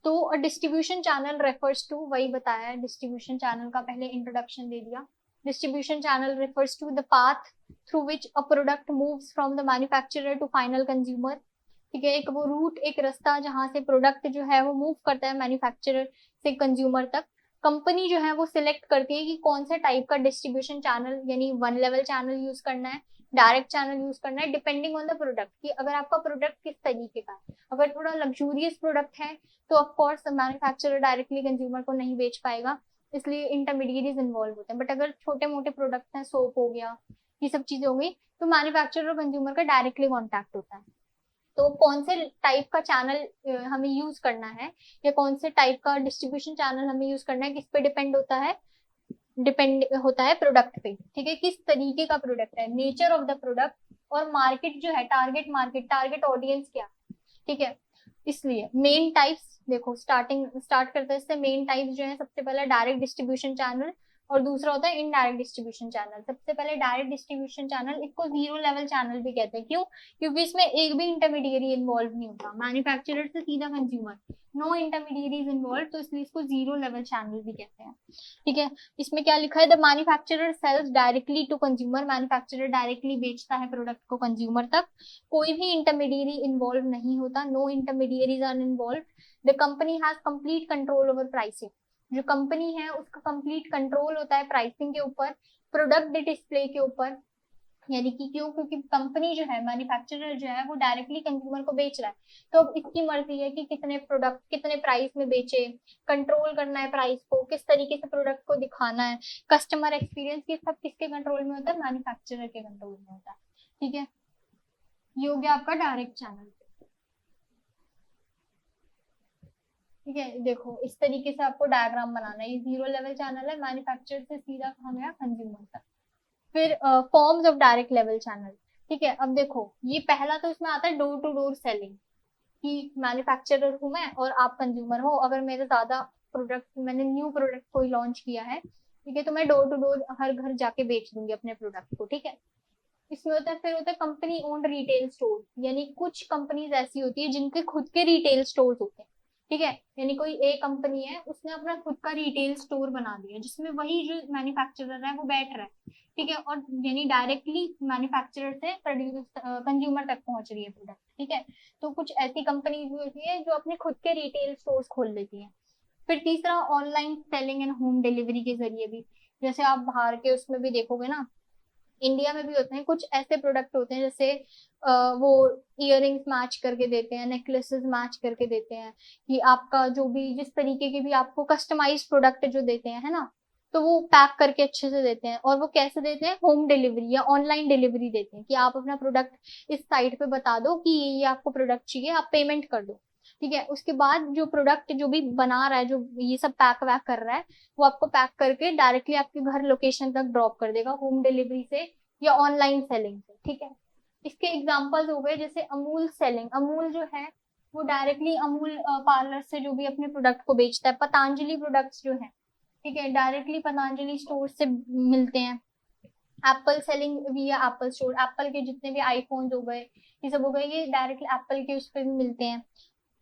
तो डिस्ट्रीब्यूशन चैनल रेफर्स टू, वही बताया है, डिस्ट्रीब्यूशन चैनल का पहले इंट्रोडक्शन दे दिया। Distribution channel refers to the path through which a product moves from the manufacturer to final consumer. ठीक है, एक वो रूट, एक रास्ता जहां से प्रोडक्ट जो है वो मूव करता है मैन्युफैक्चरर से कंज्यूमर तक। कंपनी जो है वो सिलेक्ट करती है कि कौन सा टाइप का डिस्ट्रीब्यूशन चैनल, यानी वन लेवल चैनल यूज करना है, डायरेक्ट चैनल यूज करना है, डिपेंडिंग ऑन द प्रोडक्ट, कि अगर आपका प्रोडक्ट किस तरीके का है। अगर थोड़ा लग्जूरियस प्रोडक्ट है तो of course manufacturer directly consumer को नहीं बेच पाएगा, इसलिए इंटरमीडिएरीज इन्वॉल्व होते हैं। बट अगर छोटे मोटे प्रोडक्ट हैं, सोप हो गया, ये सब चीजें हो गई, तो मैन्युफैक्चरर और कंज्यूमर का डायरेक्टली कॉन्टैक्ट होता है। तो कौन से टाइप का चैनल हमें यूज करना है, या कौन से टाइप का डिस्ट्रीब्यूशन चैनल हमें यूज करना है, किस पे डिपेंड होता है? डिपेंड होता है प्रोडक्ट पे। ठीक है, किस तरीके का प्रोडक्ट है, नेचर ऑफ द प्रोडक्ट, और मार्केट जो है, टारगेट मार्केट, टारगेट ऑडियंस क्या। ठीक है, इसलिए मेन टाइप्स देखो, स्टार्ट करते हैं इससे। मेन टाइप्स जो है, सबसे पहले डायरेक्ट डिस्ट्रीब्यूशन चैनल, और दूसरा होता है इनडायरेक्ट डिस्ट्रीब्यूशन चैनल। सबसे पहले डायरेक्ट डिस्ट्रीब्यूशन चैनल, इसको जीरो लेवल चैनल भी कहते हैं। क्यों? क्योंकि इसमें एक भी इंटरमीडिएरी इन्वॉल्व नहीं होता, मैन्युफैक्चरर से सीधा कंज्यूमर, नो इंटरमीडिएरीज इन्वॉल्व, तो इसलिए इसको जीरो लेवल चैनल भी कहते हैं। ठीक है, इसमें क्या लिखा है? The manufacturer sells directly to consumer, manufacturer directly बेचता है प्रोडक्ट को कंज्यूमर तक, कोई भी इंटरमीडिएरी इन्वॉल्व नहीं होता, no intermediaries are involve. The company has complete control over pricing, जो कंपनी है उसका कंप्लीट कंट्रोल होता है प्राइसिंग के ऊपर, प्रोडक्ट डिस्प्ले के ऊपर। यानी कि क्यों? क्योंकि कंपनी जो है, मैन्युफैक्चरर जो है, वो डायरेक्टली कंज्यूमर को बेच रहा है, तो अब इसकी मर्जी है कि कितने प्रोडक्ट कितने प्राइस में बेचे, कंट्रोल करना है प्राइस को, किस तरीके से प्रोडक्ट को दिखाना है, कस्टमर एक्सपीरियंस, ये सब किसके कंट्रोल में होता है? मैन्युफैक्चरर के कंट्रोल में होता है। ठीक है, ये हो गया आपका डायरेक्ट चैनल। ठीक है, देखो इस तरीके से आपको डायग्राम बनाना है। ये जीरो लेवल चैनल है, मैन्युफैक्चरर से सीधा कहाँ गया? कंज्यूमर तक। फिर forms of direct level channel. ठीक है, अब देखो ये पहला तो इसमें आता है डोर टू डोर सेलिंग, कि मैन्युफैक्चरर हूं मैं और आप कंज्यूमर हो, अगर मेरे ज्यादा प्रोडक्ट, मैंने न्यू प्रोडक्ट कोई लॉन्च किया है, ठीक है, तो मैं डोर टू डोर हर घर जाके बेच दूंगी अपने प्रोडक्ट को। ठीक है, इसमें होता है, फिर होता है कंपनी ओन्ड रिटेल स्टोर, यानी कुछ कंपनीज ऐसी होती है जिनके खुद के रिटेल स्टोर होते हैं। ठीक है, यानी कोई एक कंपनी है, उसने अपना खुद का रिटेल स्टोर बना दिया, जिसमें वही जो मैन्युफैक्चरर है वो बैठ रहा है। ठीक है, और यानी डायरेक्टली मैन्युफैक्चरर से प्रोड्यूस कंज्यूमर तक पहुंच रही है प्रोडक्ट। ठीक है, तो कुछ ऐसी कंपनीज भी होती है जो अपने खुद के रिटेल स्टोर्स खोल लेती हैं। फिर तीसरा, online selling and home delivery के जरिए भी, जैसे आप बाहर के उसमें भी देखोगे ना, इंडिया में भी होते हैं कुछ ऐसे प्रोडक्ट होते हैं, जैसे वो इयररिंग्स मैच करके देते हैं, नेकलेसेस मैच करके देते हैं, कि आपका जो भी, जिस तरीके के भी आपको कस्टमाइज प्रोडक्ट जो देते हैं, है ना, तो वो पैक करके अच्छे से देते हैं। और वो कैसे देते हैं? होम डिलीवरी या ऑनलाइन डिलीवरी देते हैं, कि आप अपना प्रोडक्ट इस साइट पे बता दो कि ये आपको प्रोडक्ट चाहिए, आप पेमेंट कर दो। ठीक है, उसके बाद जो प्रोडक्ट जो भी बना रहा है, जो ये सब पैक वैक कर रहा है, वो आपको पैक करके डायरेक्टली आपके घर लोकेशन तक ड्रॉप कर देगा, होम डिलीवरी से या ऑनलाइन सेलिंग से। ठीक है, इसके एग्जांपल्स हो गए, जैसे अमूल सेलिंग, अमूल जो है वो डायरेक्टली अमूल पार्लर से जो भी अपने प्रोडक्ट को बेचता है। पतंजलि प्रोडक्ट्स जो है, ठीक है, डायरेक्टली पतंजलि स्टोर से मिलते हैं। एप्पल सेलिंग विया एप्पल स्टोर, एप्पल के जितने भी आईफोन हो गए, ये सब हो गए, ये डायरेक्टली एप्पल के उस पर भी मिलते हैं,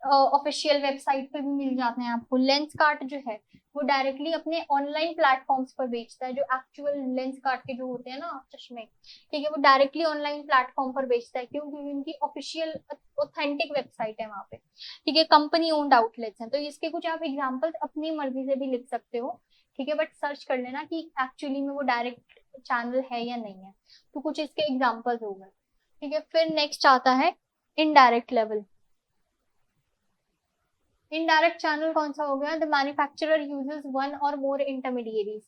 ऑफिशियल वेबसाइट पे भी मिल जाते हैं आपको। लेंस कार्ट जो है वो डायरेक्टली अपने ऑनलाइन प्लेटफॉर्म्स पर बेचता है, जो एक्चुअल लेंस कार्ट के जो होते हैं ना चश्मे, ठीक है, वो डायरेक्टली ऑनलाइन प्लेटफॉर्म पर बेचता है। क्यों? क्योंकि उनकी ऑफिशियल ऑथेंटिक वेबसाइट है वहाँ पे, ठीक है, कंपनी ओन्ड आउटलेट्स हैं। तो इसके कुछ आप एग्जाम्पल्स अपनी मर्जी से भी लिख सकते हो, ठीक है, बट सर्च कर लेना कि एक्चुअली में वो डायरेक्ट चैनल है या नहीं है। तो कुछ इसके एग्जाम्पल्स हो गए, ठीक है। फिर नेक्स्ट आता है इनडायरेक्ट लेवल। इनडायरेक्ट चैनल कौन सा हो गया? द मैन्युफैक्चरर यूजेस वन और मोर इंटरमीडिएरीज,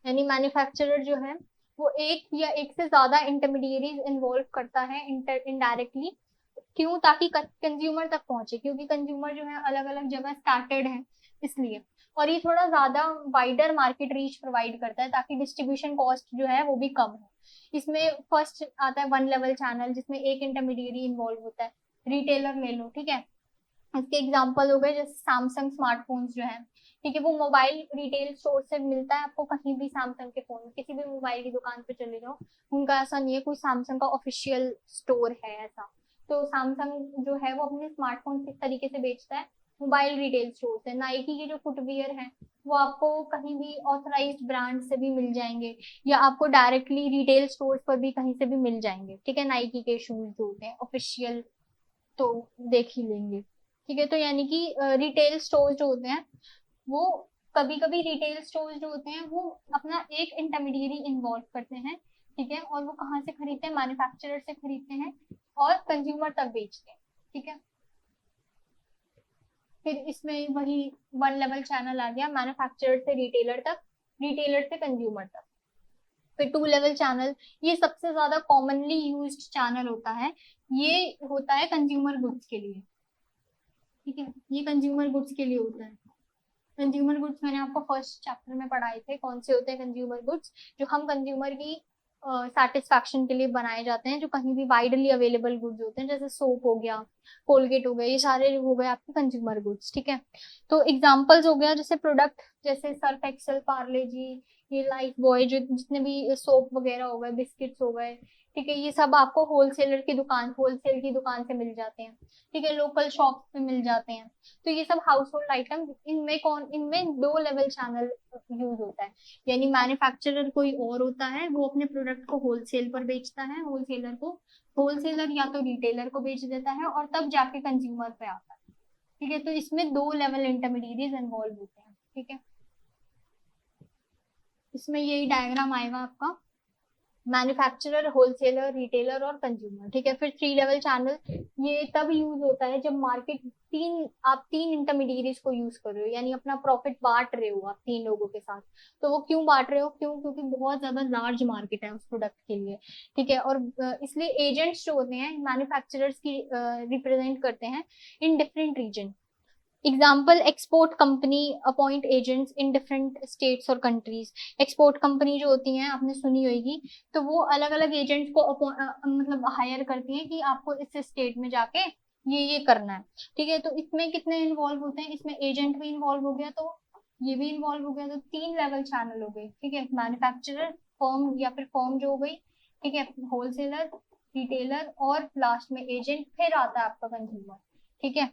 यानी मैन्युफैक्चरर जो है वो एक या एक से ज्यादा इंटरमीडिएरीज इन्वॉल्व करता है इनडायरेक्टली। क्यों? ताकि कंज्यूमर तक पहुंचे, क्योंकि कंज्यूमर जो है अलग अलग जगह स्कैटर्ड है, इसलिए। और ये थोड़ा ज्यादा वाइडर मार्केट रीच प्रोवाइड करता है, ताकि डिस्ट्रीब्यूशन कॉस्ट जो है वो भी कम हो। इसमें फर्स्ट आता है वन लेवल चैनल, जिसमें एक इंटरमीडिएरी इन्वॉल्व होता है। रिटेलर ले लो, ठीक है, इसके एग्जाम्पल हो गए जैसे सैमसंग स्मार्टफोन्स जो है, ठीक है, वो मोबाइल रिटेल स्टोर से मिलता है आपको कहीं भी। सैमसंग के फोन किसी भी मोबाइल की दुकान पे चले जाओ, उनका ऐसा नहीं है कोई सैमसंग का ऑफिशियल स्टोर है ऐसा। तो सैमसंग जो है वो अपने स्मार्टफोन किस तरीके से बेचता है? मोबाइल रिटेल स्टोर से। नाइकी के जो फुटवियर है वो आपको कहीं भी ऑथराइज्ड ब्रांड से भी मिल जाएंगे, या आपको डायरेक्टली रिटेल स्टोर पर भी कहीं से भी मिल जाएंगे, ठीक है। नाइकी के शूज जो होते हैं ऑफिशियल, तो देख ही लेंगे, ठीक है। तो यानी कि रिटेल स्टोर जो होते हैं वो, कभी कभी रिटेल स्टोर जो होते हैं वो अपना एक इंटरमीडिएरी इन्वॉल्व करते हैं, ठीक है, और वो कहाँ से खरीदते हैं? मैन्युफैक्चरर से खरीदते हैं और कंज्यूमर तक बेचते हैं, ठीक है। फिर इसमें वही वन लेवल चैनल आ गया, मैन्युफैक्चरर से रिटेलर तक, रिटेलर से कंज्यूमर तक। फिर टू लेवल चैनल, ये सबसे ज्यादा कॉमनली यूज्ड चैनल होता है। ये होता है कंज्यूमर गुड्स के लिए, ठीक है, ये कंज्यूमर गुड्स के लिए होता है। कंज्यूमर गुड्स मैंने आपको फर्स्ट चैप्टर में पढ़ाए थे, कौन से होते हैं कंज्यूमर गुड्स, जो हम कंज्यूमर की सेटिस्फैक्शन के लिए बनाए जाते हैं, जो कहीं भी वाइडली अवेलेबल गुड्स होते हैं, जैसे सोप हो गया, कोलगेट हो गया, ये सारे हो गए आपके कंज्यूमर गुड्स, ठीक है। तो एग्जांपल्स हो गया जैसे प्रोडक्ट, जैसे सर्फ एक्सेल, पार्ले जी, ये लाइफ बॉय, जो जितने भी सोप वगैरह हो गए, बिस्किट्स हो गए, ठीक है, ये सब आपको होलसेलर की दुकान, होलसेल की दुकान से मिल जाते हैं, ठीक है, लोकल शॉप पे मिल जाते हैं। तो ये सब हाउस होल्ड आइटम, इनमें दो लेवल चैनल यूज होता है। यानी मैन्युफैक्चरर कोई और होता है, वो अपने प्रोडक्ट को होलसेल पर बेचता है, होलसेलर को, होलसेलर या तो रिटेलर को बेच देता है, और तब जाके कंज्यूमर पे आता है, ठीक है। तो इसमें दो लेवल इंटरमीडिएरीज इन्वॉल्व होते हैं, ठीक है। इसमें यही डायग्राम आएगा आपका, मैन्युफैक्चरर, होलसेलर, रिटेलर और कंज्यूमर, ठीक है। फिर थ्री लेवल चैनल, ये तब यूज होता है जब मार्केट, आप तीन इंटरमीडिएरीज को यूज कर रहे हो, यानी अपना प्रॉफिट बांट रहे हो आप तीन लोगों के साथ। तो वो क्यों बांट रहे हो? क्यों? क्योंकि बहुत ज्यादा लार्ज मार्केट है उस प्रोडक्ट के लिए, ठीक है। और इसलिए एजेंट्स जो होते हैं मैन्युफैक्चरर्स की रिप्रेजेंट करते हैं in different region. Example, export company appoint agents in different states और कंट्रीज। एक्सपोर्ट कंपनी जो होती हैं आपने सुनी होगी, तो वो अलग अलग एजेंट्स को मतलब हायर करती हैं कि आपको इस स्टेट में जाके ये करना है, ठीक है। तो इसमें कितने इन्वॉल्व होते हैं? इसमें एजेंट भी इन्वॉल्व हो गया, तो ये भी इन्वॉल्व हो गया, तो तीन लेवल चैनल हो गए, ठीक है। मैन्युफैक्चरर फर्म या फिर फर्म जो हो गई, ठीक है, होलसेलर, रिटेलर और लास्ट में एजेंट, फिर आता है आपका कंज्यूमर, ठीक है।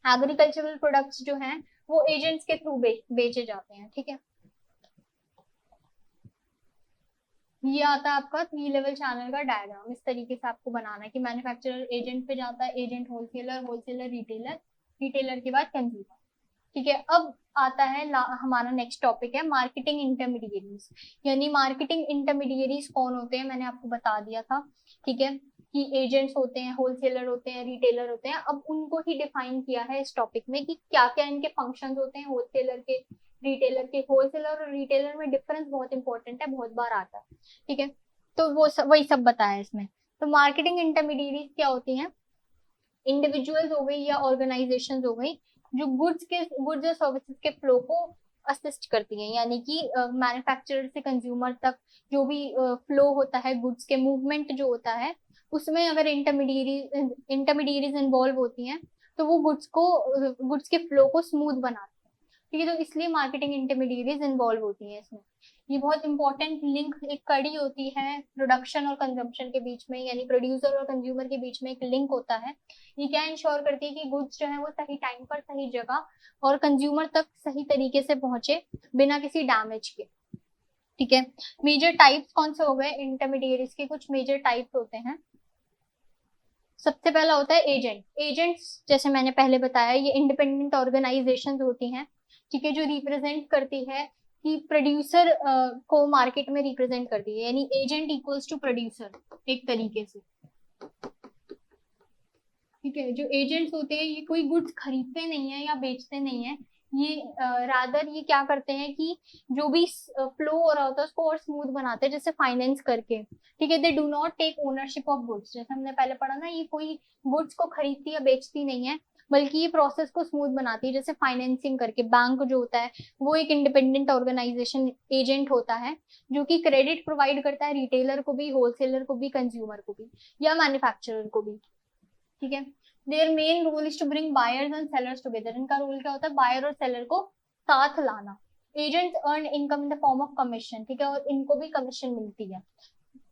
एग्रीकल्चरल प्रोडक्ट्स जो हैं वो एजेंट्स के थ्रू बेचे जाते हैं, ठीक है। ये आता है आपका थ्री लेवल चैनल का डायग्राम, इस तरीके से आपको बनाना है कि मैन्युफैक्चरर एजेंट पे जाता है, agent wholesaler, wholesaler retailer, retailer के बाद कंज्यूमर, ठीक है। अब आता है हमारा नेक्स्ट टॉपिक है मार्केटिंग इंटरमीडिएरीज। यानी मार्केटिंग इंटरमीडिएरीज कौन होते हैं, मैंने आपको बता दिया था, ठीक है, कि एजेंट्स होते हैं, होलसेलर होते हैं, रिटेलर होते हैं। अब उनको ही डिफाइन किया है इस टॉपिक में कि क्या क्या इनके फंक्शंस होते हैं, होलसेलर के, रिटेलर के। होलसेलर और रिटेलर में डिफरेंस बहुत इंपॉर्टेंट है, बहुत बार आता है, ठीक है। तो वही सब बताया इसमें। तो मार्केटिंग इंटरमीडिएरीज क्या होती हैं? इंडिविजुअल्स हो गई या ऑर्गेनाइजेशन हो गई, जो गुड्स और सर्विसेज के फ्लो को असिस्ट करती हैं, यानी कि मैन्युफैक्चरर से कंज्यूमर तक जो भी फ्लो होता है, गुड्स के मूवमेंट जो होता है, उसमें अगर इंटरमीडिएरीज इन्वॉल्व होती हैं, तो वो गुड्स के फ्लो को स्मूथ बनाते हैं। ठीक है। तो इसलिए मार्केटिंग इंटरमीडिएरीज इन्वॉल्व होती हैं इसमें। ये बहुत इंपॉर्टेंट लिंक, एक कड़ी होती है प्रोडक्शन और कंजम्पशन के बीच में, यानी प्रोड्यूसर और कंज्यूमर के बीच में एक लिंक होता है। ये क्या इंश्योर करती है कि गुड्स जो है वो सही टाइम पर, सही जगह और कंज्यूमर तक सही तरीके से पहुंचे बिना किसी डैमेज के। ठीक है। मेजर टाइप्स कौन से हो गए इंटरमीडिएरीज के? कुछ मेजर टाइप्स होते हैं। सबसे पहला होता है एजेंट। एजेंट्स जैसे मैंने पहले बताया, ये इंडिपेंडेंट ऑर्गेनाइजेशंस होती हैं, ठीक है, जो रिप्रेजेंट करती है कि प्रोड्यूसर को मार्केट में रिप्रेजेंट करती है, यानी एजेंट इक्वल्स टू प्रोड्यूसर एक तरीके से। ठीक है। जो एजेंट्स होते हैं ये कोई गुड्स खरीदते नहीं है या बेचते नहीं है, ये रादर ये क्या करते हैं कि जो भी फ्लो हो रहा होता है उसको और स्मूथ बनाते हैं, जैसे फाइनेंस करके। ठीक है। They do not take ownership of goods, जैसे हमने पहले पढ़ा ना, ये कोई गुड्स को खरीदती या बेचती नहीं है, बल्कि ये प्रोसेस को स्मूथ बनाती है, जैसे फाइनेंसिंग करके। बैंक जो होता है वो एक इंडिपेंडेंट ऑर्गेनाइजेशन एजेंट होता है, जो कि क्रेडिट प्रोवाइड करता है रिटेलर को भी, होलसेलर को भी, कंज्यूमर को भी या मैन्युफैक्चरर को भी। ठीक है। Their main role is to bring buyers and sellers together. इनका रोल क्या होता है? बायर और सेलर को साथ लाना। Agents earn income in the form of commission. ठीक है। और इनको भी कमीशन मिलती है,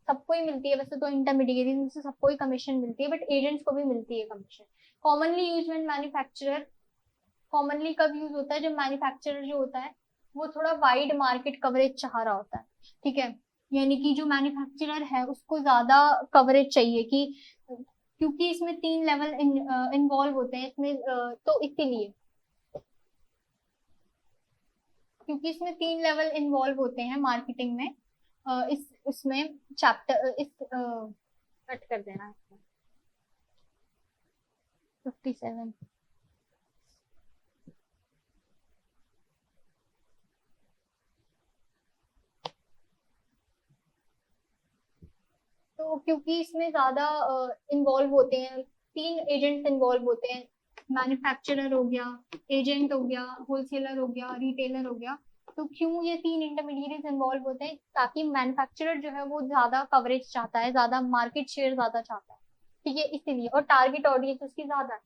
सबको ही मिलती है वैसे तो, इंटरमीडिएरी में से सबको ही कमीशन मिलती है, बट एजेंट्स को भी मिलती है commission. Commonly use when manufacturer, commonly कब यूज होता है? जब मैन्युफैक्चरर जो होता है वो थोड़ा वाइड मार्केट कवरेज चाह रहा होता है। ठीक है। यानी कि जो मैन्युफैक्चरर है उसको ज्यादा कवरेज चाहिए, कि क्योंकि इसमें 3 लेवल इन्वॉल्व होते हैं इसमें, तो इसीलिए क्योंकि इसमें 3 लेवल इन्वॉल्व होते हैं मार्केटिंग में, इस उसमें चैप्टर इस कट कर देना 57। तो क्योंकि इसमें ज्यादा इन्वॉल्व होते हैं, 3 एजेंट्स इन्वॉल्व होते हैं, मैन्युफैक्चरर हो गया, एजेंट हो गया, होलसेलर हो गया, रिटेलर हो गया। तो क्यों ये 3 इंटरमीडिएट इन्वॉल्व होते हैं? ताकि मैन्युफैक्चरर जो है वो ज्यादा कवरेज चाहता है, ज्यादा मार्केट शेयर ज्यादा चाहता है। ठीक है। इसीलिए, और टारगेट ऑडियंस उसकी ज्यादा है,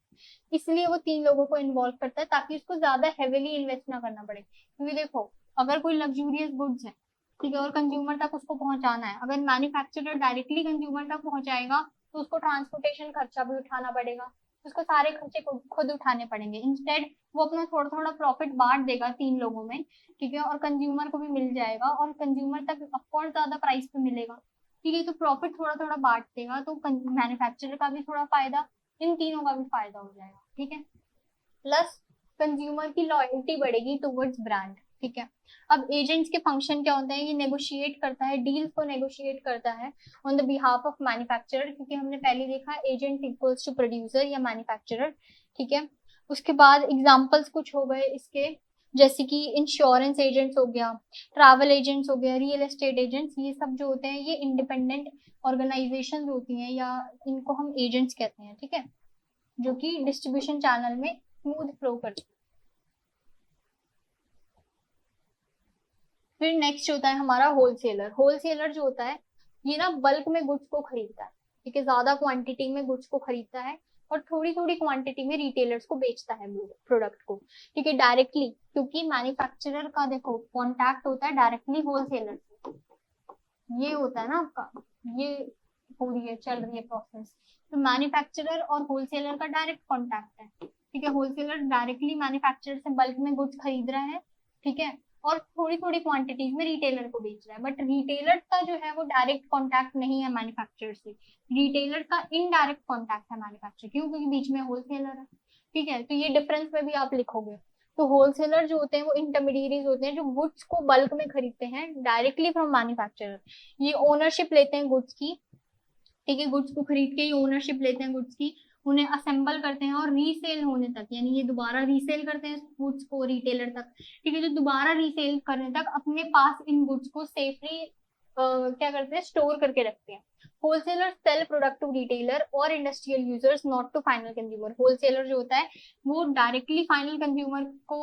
इसलिए वो 3 लोगों को इन्वॉल्व करता है, ताकि उसको ज्यादा हेविली इन्वेस्ट ना करना पड़े। क्योंकि देखो, अगर कोई लग्जूरियस गुड्स है, ठीक है, और कंज्यूमर तक उसको पहुंचाना है, अगर मैन्युफैक्चरर डायरेक्टली कंज्यूमर तक पहुंचाएगा तो उसको ट्रांसपोर्टेशन खर्चा भी उठाना पड़ेगा, उसको सारे खर्चे खुद उठाने पड़ेंगे। इंस्टेड वो अपना थोड़ा थोड़ा प्रॉफिट बांट देगा 3 लोगों में, ठीक है, और कंज्यूमर को भी मिल जाएगा, और कंज्यूमर तक ऑफकोर्स ज्यादा प्राइस पे मिलेगा। ठीक है। तो प्रॉफिट थोड़ा थोड़ा बांट देगा, तो मैन्युफैक्चरर का भी थोड़ा फायदा, इन तीनों का भी फायदा हो जाएगा। ठीक है। प्लस कंज्यूमर की लॉयल्टी बढ़ेगी टुवर्ड्स ब्रांड। ठीक है। अब एजेंट्स के फंक्शन क्या होते हैं? ये नेगोशिएट करता है, डील्स को नेगोशिएट करता है on the behalf of manufacturer, क्योंकि हमने पहले देखा एजेंट इक्वल्स टू प्रोड्यूसर या मैन्युफैक्चरर। ठीक है। उसके बाद एग्जांपल्स कुछ हो गए इसके, जैसे कि इंश्योरेंस एजेंट्स हो गया, ट्रैवल एजेंट्स हो गया, रियल एस्टेट एजेंट्स, ये सब जो होते हैं ये इंडिपेंडेंट ऑर्गेनाइजेशन होती हैं, या इनको हम एजेंट्स कहते हैं। ठीक है। जो कि डिस्ट्रीब्यूशन चैनल में स्मूथ फ्लो करती है। फिर नेक्स्ट होता है हमारा होलसेलर। होलसेलर जो होता है ये ना बल्क में गुड्स को खरीदता है, ठीक है, ज्यादा क्वांटिटी में गुड्स को खरीदता है, और थोड़ी थोड़ी क्वांटिटी में रिटेलर्स को बेचता है प्रोडक्ट को। ठीक है। डायरेक्टली, क्योंकि मैन्युफैक्चरर का देखो कॉन्टैक्ट होता है डायरेक्टली होलसेलर से, ये होता है ना आपका, ये हो रही है, चल रही है प्रोसेस। तो मैन्युफैक्चरर और होलसेलर का डायरेक्ट कॉन्टैक्ट है। ठीक है। होलसेलर डायरेक्टली मैन्युफैक्चरर से बल्क में गुड्स खरीद रहा है, ठीक है, और थोड़ी थोड़ी क्वांटिटीज में रिटेलर को बेच रहा है, बट रिटेलर का जो है वो डायरेक्ट कॉन्टैक्ट नहीं है मैन्युफैक्चरर से, रिटेलर का इनडायरेक्ट कॉन्टैक्ट है मैन्युफैक्चरर, क्यों? क्योंकि बीच में होलसेलर है। ठीक है। तो ये डिफरेंस में भी आप लिखोगे। तो होलसेलर जो होते हैं वो इंटरमीडिएरीज होते हैं, जो गुड्स को बल्क में खरीदते हैं डायरेक्टली फ्रॉम मैन्युफैक्चरर। ये ओनरशिप लेते हैं गुड्स की, ठीक है, गुड्स को खरीद के ही ओनरशिप लेते हैं गुड्स की, उन्हें असेंबल करते हैं और रीसेल होने तक, यानी ये दोबारा रीसेल करते हैं गुड्स को रिटेलर तक। ठीक है। जो दोबारा रीसेल करने तक अपने पास इन गुड्स को सेफली क्या करते हैं? स्टोर करके रखते हैं। Wholesaler sell product to retailer और industrial users, not to final consumer. Wholesaler जो होता है वो डायरेक्टली फाइनल कंज्यूमर को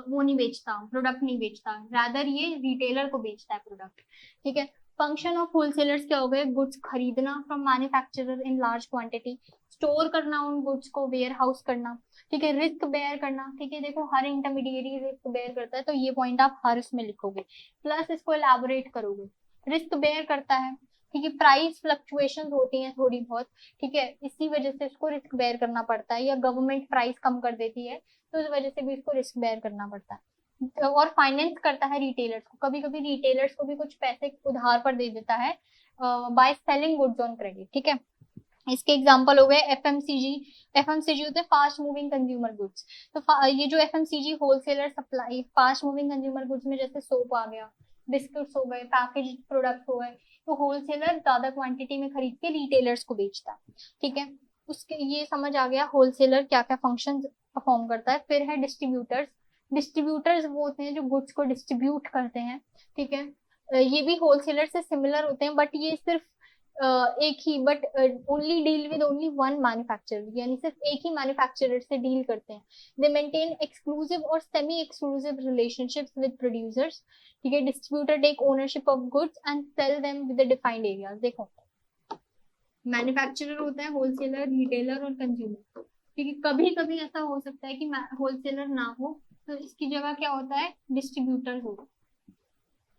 वो नहीं बेचता, प्रोडक्ट नहीं बेचता, रादर ये रिटेलर को बेचता है प्रोडक्ट। ठीक है। फंक्शन ऑफ होलसेलर्स क्या हो गए? गुड्स खरीदना from manufacturer in large quantity, store करना उन गुड्स को, वेयर हाउस करना, ठीक है, रिस्क बेयर करना, ठीक है, देखो हर इंटरमीडिएरी रिस्क बेयर करता है, तो ये पॉइंट आप हर उसमें लिखोगे, प्लस इसको एलैबोरेट करोगे। रिस्क बेयर करता है, ठीक है, प्राइस फ्लक्चुएशन होती हैं थोड़ी बहुत, ठीक है, इसी वजह से इसको रिस्क बेयर करना पड़ता है, या गवर्नमेंट प्राइस कम कर देती है तो इस वजह से भी इसको रिस्क बेयर करना पड़ता है। और फाइनेंस करता है रिटेलर्स को, कभी कभी रिटेलर्स को भी कुछ पैसे उधार पर दे देता है by selling goods on credit, ठीक है। इसके एग्जांपल हो गए एफएमसीजी। एफएमसीजी होते हैं फास्ट मूविंग कंज्यूमर गुड्स। तो ये जो FMCG wholesaler supply fast moving consumer goods में जैसे सोप आ गया, बिस्किट्स हो गए, पैकेज प्रोडक्ट हो गए, तो होलसेलर ज्यादा क्वांटिटी में खरीद के रिटेलर्स को बेचता है, ठीक है। उसके ये समझ आ गया होलसेलर क्या क्या फंक्शन परफॉर्म करता है। फिर है डिस्ट्रीब्यूटर्स। डिस्ट्रीब्यूटर्स वो होते हैं जो गुड्स को डिस्ट्रीब्यूट करते हैं, ठीक है। ये भी होलसेलर से सिमिलर होते हैं, बट ये सिर्फ एक ही but only deal with only one manufacturer, यानी सिर्फ एक ही मैन्युफैक्चरर से डील करते हैं। दे मेंटेन एक्सक्लूसिव और semi exclusive relationships with producers, ठीक है। Distributor take ownership of goods and sell them with the defined areas. देखो मैन्युफैक्चरर होता है होलसेलर, रिटेलर और कंज्यूमर, ठीक है। कभी कभी ऐसा हो सकता है कि होलसेलर ना हो, तो इसकी जगह क्या होता है? डिस्ट्रीब्यूटर होगा।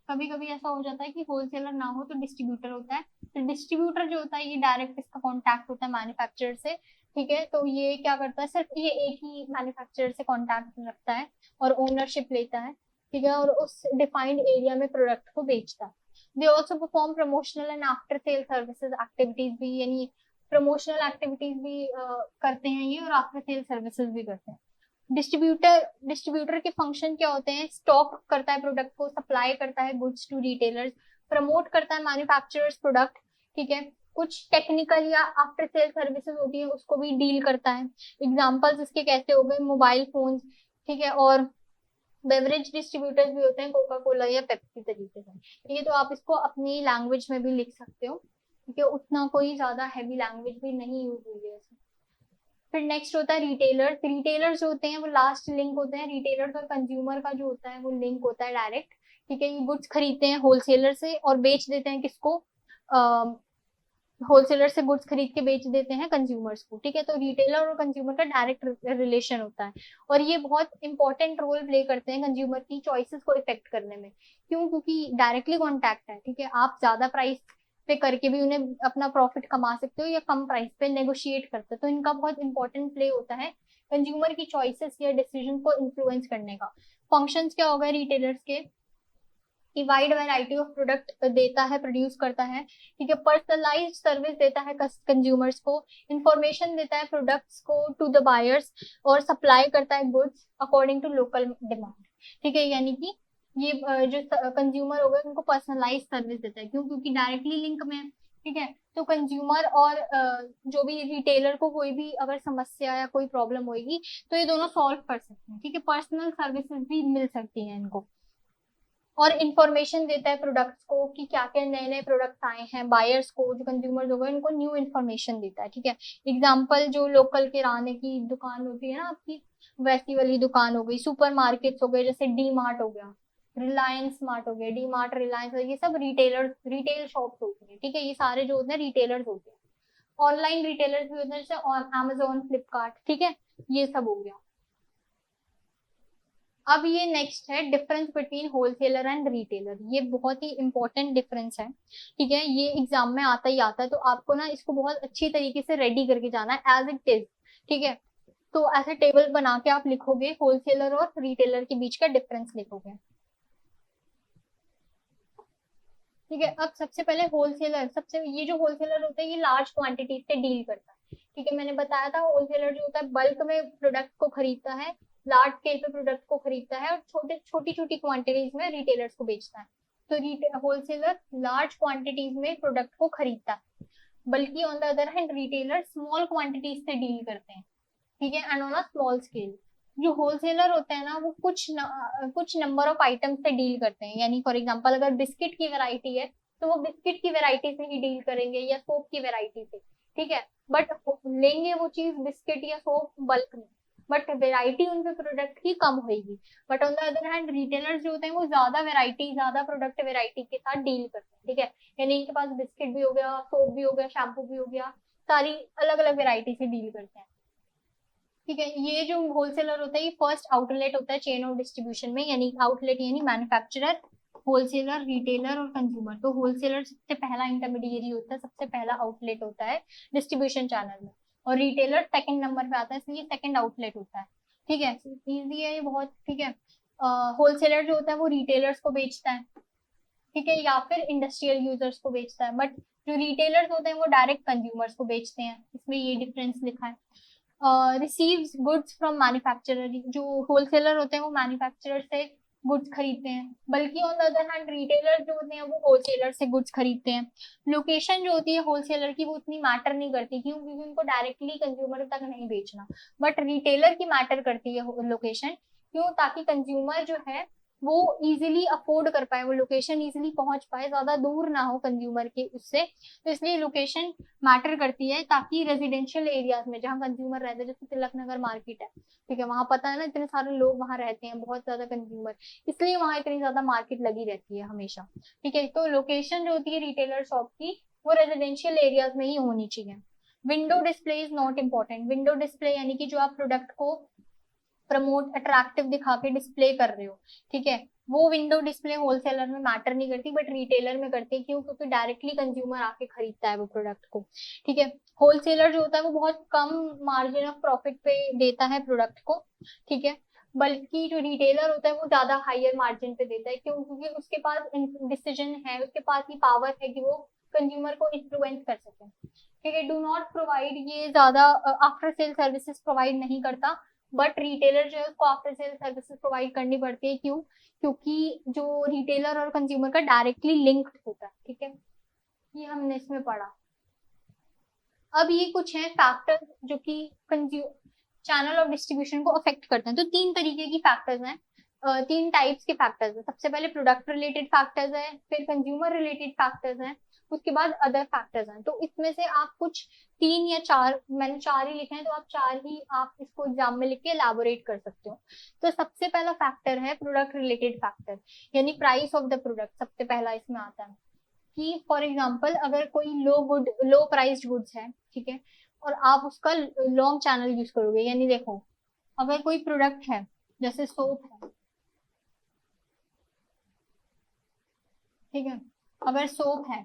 कभी कभी ऐसा हो जाता है कि होलसेलर ना हो तो डिस्ट्रीब्यूटर होता है। तो डिस्ट्रीब्यूटर जो होता है ये डायरेक्ट इसका कांटेक्ट होता है मैन्युफैक्चरर से, ठीक है। तो ये क्या करता है? सिर्फ ये एक ही मैन्युफैक्चरर से कांटेक्ट रखता है और ओनरशिप लेता है, ठीक है, और उस डिफाइंड एरिया में प्रोडक्ट को बेचता है। They also perform promotional and after sale services activities भी, यानी प्रमोशनल एक्टिविटीज भी करते हैं ये, और आफ्टर सेल सर्विसेज भी करते हैं। डिस्ट्रीब्यूटर के फंक्शन क्या होते हैं? स्टॉक करता है प्रोडक्ट को, सप्लाई करता है गुड्स टू रिटेलर्स, प्रमोट करता है मैन्युफैक्चरर्स प्रोडक्ट, ठीक है। कुछ टेक्निकल या आफ्टर सेल सर्विसेज होती है उसको भी डील करता है। एग्जांपल्स इसके कैसे हो गए? मोबाइल फोन्स, ठीक है, और बेवरेज डिस्ट्रीब्यूटर्स भी होते हैं कोका कोला या पेप्सी तरीके से, ठीक है। तो आप इसको अपनी लैंग्वेज में भी लिख सकते हो, ठीक है, उतना कोई ज्यादा हैवी लैंग्वेज भी नहीं यूज हुई है। फिर नेक्स्ट होता है रिटेलर्स। रिटेलर्स जो होते हैं वो लास्ट लिंक होते हैं, रिटेलर्स और कंज्यूमर का जो होता है वो लिंक होता है डायरेक्ट, ठीक है। ये गुड्स खरीदते हैं होलसेलर से और बेच देते हैं किसको? होलसेलर से गुड्स खरीद के बेच देते हैं कंज्यूमर्स को, ठीक है। तो रिटेलर और कंज्यूमर का डायरेक्ट रिलेशन होता है, और ये बहुत इंपॉर्टेंट रोल प्ले करते हैं कंज्यूमर की चॉइसेस को इफेक्ट करने में। क्यों? क्योंकि डायरेक्टली कॉन्टैक्ट है, ठीक है। आप ज्यादा प्राइस पे करके भी उन्हें अपना प्रॉफिट कमा सकते हो, या कम प्राइस पे नेगोशिएट करते हो, तो इनका बहुत इंपॉर्टेंट प्ले होता है कंज्यूमर की चॉइसेस या डिसीजन को इन्फ्लुएंस करने का। फंक्शंस क्या हो गए रिटेलर्स के? कि वाइड वैरायटी ऑफ प्रोडक्ट देता है, प्रोड्यूस करता है, ठीक है। पर्सनलाइज्ड सर्विस देता है कंज्यूमर्स को, इंफॉर्मेशन देता है प्रोडक्ट्स को टू द बायर्स, और सप्लाई करता है goods according to local demand, ठीक है। यानी कि ये जो कंज्यूमर हो गए उनको पर्सनलाइज सर्विस देता है। क्यों? क्योंकि डायरेक्टली लिंक में है, ठीक है। तो कंज्यूमर और जो भी रिटेलर को कोई भी अगर समस्या या कोई प्रॉब्लम होगी तो ये दोनों सॉल्व कर सकते हैं, ठीक है। पर्सनल सर्विसेज भी मिल सकती हैं इनको। और इंफॉर्मेशन देता है प्रोडक्ट्स को कि क्या क्या नए नए प्रोडक्ट्स आए हैं, बायर्स को, जो कंज्यूमर्स हो गए उनको न्यू इन्फॉर्मेशन देता है, ठीक है। एग्जाम्पल जो लोकल किराने की दुकान होती है ना आपकी, वैसी वाली दुकान हो गई, सुपर मार्केट्स हो गए, जैसे डी मार्ट हो गया, रिलायंस मार्ट हो गया, डी मार्ट, रिलायंस, ये सब रिटेलर्स, रिटेल शॉप्स होती है, ठीक है। ये सारे जो होते हैं रिटेलर्स होते हैं। ऑनलाइन रिटेलर्स भी होते हैं जैसे अमेजोन, फ्लिपकार्ट, ठीक है, ये सब हो गया। अब ये नेक्स्ट है difference between wholesaler and retailer. ये बहुत ही इंपॉर्टेंट डिफरेंस है, ठीक है। ये एग्जाम में आता ही आता है, तो आपको ना इसको बहुत अच्छी तरीके से रेडी करके जाना है एज इट इज, ठीक है। तो ऐसे टेबल बना के आप लिखोगे, होलसेलर और रिटेलर के बीच का डिफरेंस लिखोगे, ठीक है। अब सबसे पहले होलसेलर, सबसे ये जो होलसेलर होता है ये लार्ज क्वांटिटी से डील करता है, ठीक है। मैंने बताया था होलसेलर जो होता है बल्क में प्रोडक्ट को खरीदता है, लार्ज स्केल पे प्रोडक्ट को खरीदता है, और छोटी छोटी क्वांटिटीज में रिटेलर्स को बेचता है। तो होलसेलर लार्ज क्वांटिटीज में प्रोडक्ट को खरीदता है, बल्कि on the other hand retailer small quantities से डील करते हैं, ठीक है, and on a small scale. जो होलसेलर होते हैं ना वो कुछ नंबर ऑफ आइटम से डील करते हैं। यानी फॉर एग्जांपल अगर बिस्किट की वैरायटी है तो वो बिस्किट की वैरायटी से ही डील करेंगे, या सोप की वैरायटी से, ठीक है। बट लेंगे वो चीज बिस्किट या सोप बल्क में, बट वेराइटी उनके प्रोडक्ट की कम होगी। But on the other hand retailers जो होते हैं वो ज्यादा वेराइटी, ज्यादा प्रोडक्ट वेराइटी के साथ डील करते हैं, ठीक है। यानी इनके पास बिस्किट भी हो गया, सोप भी हो गया, शैम्पू भी हो गया, सारी अलग अलग वेराइटी से डील करते हैं। ठीक है, ये जो होलसेलर होता है ये फर्स्ट आउटलेट होता है चेन ऑफ डिस्ट्रीब्यूशन में, यानी आउटलेट यानी मैन्युफैक्चरर, होलसेलर, रिटेलर और कंज्यूमर। तो होलसेलर सबसे पहला इंटरमीडिएरी होता है, सबसे पहला आउटलेट होता है डिस्ट्रीब्यूशन चैनल में, और रिटेलर सेकंड नंबर पे आता है, इसलिए सेकंड आउटलेट होता है। ठीक है, इजी है ये बहुत। ठीक है, होलसेलर जो होता है वो रिटेलर्स को बेचता है, ठीक है, या फिर इंडस्ट्रियल यूजर्स को बेचता है, बट जो रिटेलर्स होते हैं वो डायरेक्ट कंज्यूमर्स को बेचते हैं, इसमें ये डिफरेंस लिखा है। रिसीव्स गुड्स फ्रॉम मैन्युफैक्चरर, जो होलसेलर होते हैं वो मैन्युफैक्चरर से गुड्स खरीदते हैं, बल्कि on the other hand retailer जो होते हैं वो होलसेलर से गुड्स खरीदते हैं। लोकेशन जो होती है होलसेलर की वो उतनी मैटर नहीं करती, क्यों? क्योंकि उनको डायरेक्टली कंज्यूमर तक नहीं बेचना, बट रिटेलर की मैटर करती है लोकेशन। क्यों? ताकि कंज्यूमर जो है वो इजीली अफोर्ड कर पाए, वो लोकेशन इजीली पहुंच पाए, ज्यादा दूर ना हो कंज्यूमर के उससे, तो इसलिए लोकेशन मैटर करती है, ताकि रेजिडेंशियल एरियाज में जहाँ कंज्यूमर रहते हैं, जैसे तिलक नगर मार्केट है, ठीक है, वहां पता है ना इतने सारे लोग वहां रहते हैं, बहुत ज्यादा कंज्यूमर, इसलिए वहां इतनी ज्यादा मार्केट लगी रहती है हमेशा। ठीक है, तो लोकेशन जो होती है रिटेलर शॉप की वो रेजिडेंशियल एरियाज में ही होनी चाहिए। Window display is not important. Window display यानी कि जो आप प्रोडक्ट को प्रमोट अट्रैक्टिव दिखा के डिस्प्ले कर रहे हो, ठीक है, वो विंडो डिस्प्ले होलसेलर में मैटर नहीं करती, बट रिटेलर में करती है। क्यों? क्योंकि डायरेक्टली कंज्यूमर आके खरीदता है वो प्रोडक्ट को। ठीक है, होलसेलर जो होता है वो बहुत कम मार्जिन ऑफ प्रॉफिट पे देता है प्रोडक्ट को, ठीक है, बल्कि जो रिटेलर होता है वो ज्यादा हायर मार्जिन पे देता है। क्यों? क्योंकि उसके पास डिसीजन है, उसके पास ही पावर है कि वो कंज्यूमर को इन्फ्लुएंस कर सके। ठीक है, डू नॉट प्रोवाइड, ये ज्यादा आफ्टर सेल सर्विसेज प्रोवाइड नहीं करता, बट रिटेलर जो है उसको आफ्टर सेल सर्विसेज प्रोवाइड करनी पड़ती है। क्यों? क्योंकि जो रिटेलर और कंज्यूमर का डायरेक्टली लिंक्ड होता है। ठीक है, ये हमने इसमें पढ़ा। अब ये कुछ है फैक्टर्स जो कि चैनल ऑफ डिस्ट्रीब्यूशन को अफेक्ट करते हैं। तो तीन तरीके की फैक्टर्स हैं, तीन टाइप्स के फैक्टर्स हैं। सबसे पहले प्रोडक्ट रिलेटेड फैक्टर्स है, फिर कंज्यूमर रिलेटेड फैक्टर्स हैं, उसके बाद अदर फैक्टर्स हैं। तो इसमें से आप कुछ तीन या चार, मैंने चार ही लिखे हैं, तो आप चार ही आप इसको एग्जाम में लिख के एलाबोरेट कर सकते हो। तो सबसे पहला फैक्टर है प्रोडक्ट रिलेटेड फैक्टर, यानी प्राइस ऑफ द प्रोडक्ट सबसे पहला इसमें आता है। कि फॉर एग्जाम्पल अगर कोई लो प्राइस्ड गुड्स है, ठीक है, और आप उसका लॉन्ग चैनल यूज करोगे, यानी देखो अगर कोई प्रोडक्ट है जैसे सोप है, ठीक है, अगर सोप है,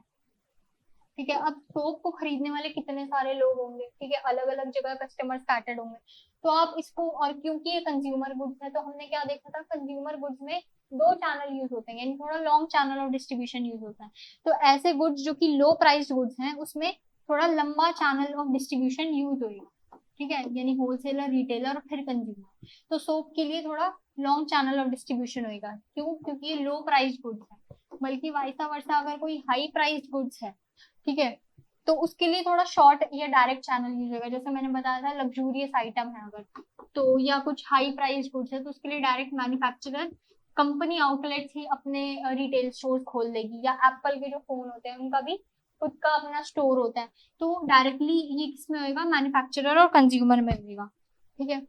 ठीक है, अब सोप को खरीदने वाले कितने सारे लोग होंगे, ठीक है, अलग अलग जगह कस्टमर स्कैटर्ड होंगे। तो आप इसको, और क्योंकि ये कंज्यूमर गुड्स है तो हमने क्या देखा था, कंज्यूमर गुड्स में दो चैनल यूज होते हैं, यानी थोड़ा long channel of distribution use होता है। तो ऐसे गुड्स जो कि लो प्राइस्ड गुड्स हैं उसमें थोड़ा लंबा चैनल ऑफ डिस्ट्रीब्यूशन यूज होगा, ठीक है, यानी होलसेलर, रिटेलर और फिर कंज्यूमर। तो सोप के लिए थोड़ा लॉन्ग चैनल ऑफ डिस्ट्रीब्यूशन होगा। क्यों? क्योंकि ये लो प्राइस्ड गुड्स है। बल्कि वाइसा वर्सा अगर कोई हाई प्राइस्ड गुड्स है, ठीक है, तो उसके लिए थोड़ा शॉर्ट या डायरेक्ट चैनल यूज होगा। जैसे मैंने बताया था लग्जूरियस आइटम है अगर, तो या कुछ हाई प्राइस गुड्स है, तो उसके लिए डायरेक्ट मैन्युफैक्चरर कंपनी आउटलेट्स ही अपने रिटेल स्टोर खोल देगी, या एप्पल के जो फोन होते हैं उनका भी खुद का अपना स्टोर होता है। तो डायरेक्टली ये किसमें होगा, मैन्युफैक्चरर और कंज्यूमर में होगा। ठीक है,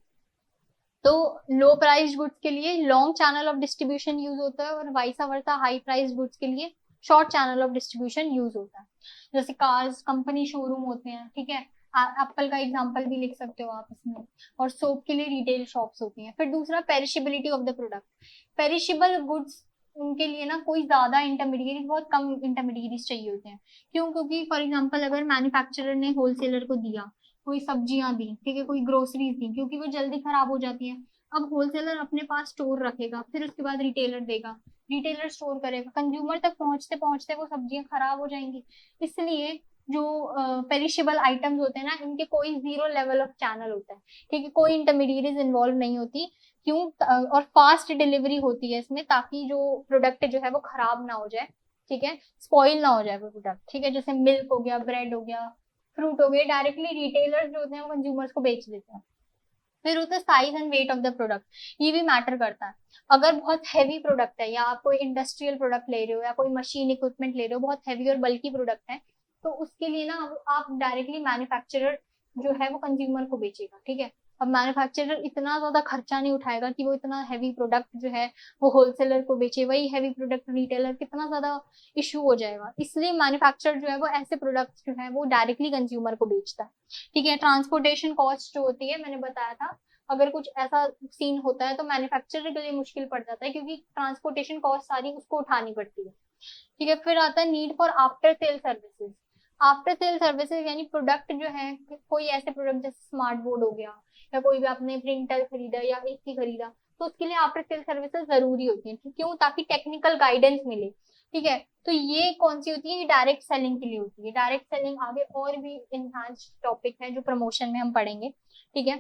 तो लो प्राइस गुड्स के लिए long channel of distribution use होता है, और वाइसा वर्सा हाई प्राइस गुड्स के लिए short channel of distribution use होता है। जैसे कार्स कंपनी शोरूम होते हैं, ठीक है, एप्पल का एग्जांपल भी लिख सकते हो आप इसमें, और सोप के लिए रिटेल शॉप्स होती हैं। फिर दूसरा perishability of the product. Perishable goods उनके लिए ना कोई ज्यादा इंटरमीडिएट, बहुत कम इंटरमीडिएट चाहिए होते हैं। क्यों? क्योंकि फॉर एग्जाम्पल अगर मैन्युफैक्चरर ने होलसेलर को दिया, कोई सब्जियां दी, ठीक है, कोई ग्रोसरीज दी, क्योंकि वो जल्दी खराब हो जाती है। अब होलसेलर अपने पास स्टोर रखेगा, फिर उसके बाद रिटेलर देगा, रिटेलर स्टोर करेगा, कंज्यूमर तक पहुंचते पहुंचते वो सब्जियां खराब हो जाएंगी। इसलिए जो पेरिशेबल आइटम्स होते हैं ना, इनके कोई जीरो लेवल ऑफ चैनल होता है, ठीक है, कोई इंटरमीडिएट इन्वॉल्व नहीं होती। क्यों? और फास्ट डिलीवरी होती है इसमें, ताकि जो प्रोडक्ट जो है वो खराब ना हो जाए, ठीक है, स्पॉइल ना हो जाए वो प्रोडक्ट। ठीक है, जैसे मिल्क हो गया, ब्रेड हो गया, फ्रूट हो गए, डायरेक्टली रिटेलर्स जो होते हैं वो कंज्यूमर्स को बेच देते हैं। फिर होता है size and weight of the product, ये भी मैटर करता है। अगर बहुत हैवी प्रोडक्ट है, या आप कोई इंडस्ट्रियल प्रोडक्ट ले रहे हो, या कोई मशीन इक्विपमेंट ले रहे हो, बहुत हैवी और बल्कि प्रोडक्ट है, तो उसके लिए ना आप डायरेक्टली मैन्युफैक्चरर जो है वो कंज्यूमर को बेचेगा, ठीक है, अब मैन्युफैक्चरर इतना ज्यादा खर्चा नहीं उठाएगा कि वो इतना हैवी प्रोडक्ट जो है वो होलसेलर को बेचे, वही हैवी प्रोडक्ट रिटेलर, कितना ज्यादा इशू हो जाएगा। इसलिए मैन्युफैक्चरर जो है वो ऐसे प्रोडक्ट्स जो है वो डायरेक्टली कंज्यूमर को बेचता है। ठीक है, ट्रांसपोर्टेशन कॉस्ट जो होती है, मैंने बताया था अगर कुछ ऐसा सीन होता है तो मैन्युफैक्चरर के लिए मुश्किल पड़ जाता है, क्योंकि ट्रांसपोर्टेशन कॉस्ट सारी उसको उठानी पड़ती है। ठीक है, फिर आता है need for after sale services. After sale services यानी प्रोडक्ट जो है, कोई ऐसे प्रोडक्ट जैसे स्मार्ट बोर्ड हो गया, या कोई भी आपने प्रिंटर खरीदा या एसी खरीदा, तो उसके लिए आफ्टर सेल सर्विसेज जरूरी होती है। क्यों? ताकि टेक्निकल गाइडेंस मिले। ठीक है, तो ये कौन सी होती है? ये डायरेक्ट सेलिंग के लिए होती है। डायरेक्ट सेलिंग आगे और भी इनहांस टॉपिक है जो प्रमोशन में हम पढ़ेंगे। ठीक है,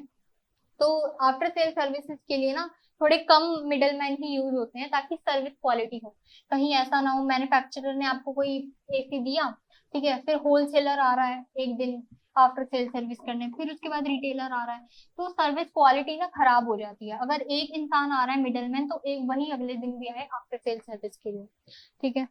तो आफ्टर सेल सर्विसेज के लिए ना थोड़े कम मिडलमैन ही यूज होते हैं, ताकि सर्विस क्वालिटी हो। कहीं ऐसा ना हो मैन्युफैक्चरर ने आपको कोई एसी दिया, ठीक है, फिर होलसेलर आ रहा है एक दिन आफ्टर सेल सर्विस करने, फिर उसके बाद रिटेलर आ रहा है, तो सर्विस क्वालिटी ना खराब हो जाती है। अगर एक इंसान आ रहा है मिडलमैन, तो एक वही अगले दिन भी आए आफ्टर सेल सर्विस के लिए। ठीक है,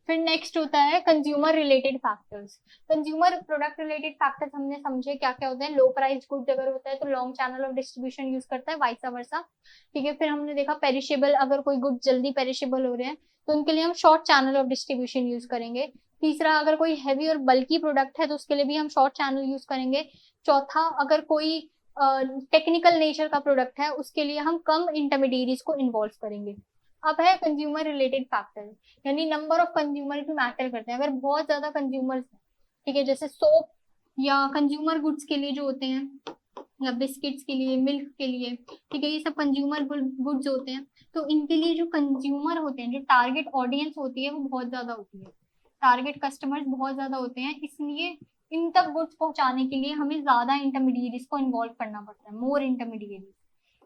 फिर नेक्स्ट होता है consumer related factors. Consumer product related factors हमने समझे क्या क्या होते हैं। लो प्राइस गुड्स अगर होता है तो long channel of distribution use करता है, वाइसा वर्सा। ठीक है, फिर हमने देखा पेरिशेबल, अगर कोई गुड जल्दी पेरिशेबल हो रहे हैं तो उनके लिए हम short channel of distribution use करेंगे। तीसरा, अगर कोई हैवी और बल्की प्रोडक्ट है तो उसके लिए भी हम शॉर्ट चैनल यूज करेंगे। चौथा, अगर कोई टेक्निकल नेचर का प्रोडक्ट है उसके लिए हम कम इंटरमीडिएरीज को इन्वॉल्व करेंगे। अब है कंज्यूमर रिलेटेड फैक्टर, यानी नंबर ऑफ कंज्यूमर भी मैटर करते हैं। अगर बहुत ज्यादा कंज्यूमर्स हैं, ठीक है, जैसे सोप या कंज्यूमर गुड्स के लिए जो होते हैं, या बिस्किट्स के लिए, मिल्क के लिए, ठीक है, ये सब कंज्यूमर गुड्स होते हैं, तो इनके लिए जो कंज्यूमर होते हैं, जो टारगेट ऑडियंस होती है वो बहुत ज्यादा होती है। टारगेट कस्टमर्स बहुत ज्यादा होते हैं, इसलिए इन तक गुड्स पहुंचाने के लिए हमें ज्यादा इंटरमीडिएरीज को इन्वॉल्व करना पड़ता है, मोर इंटरमीडिएरीज।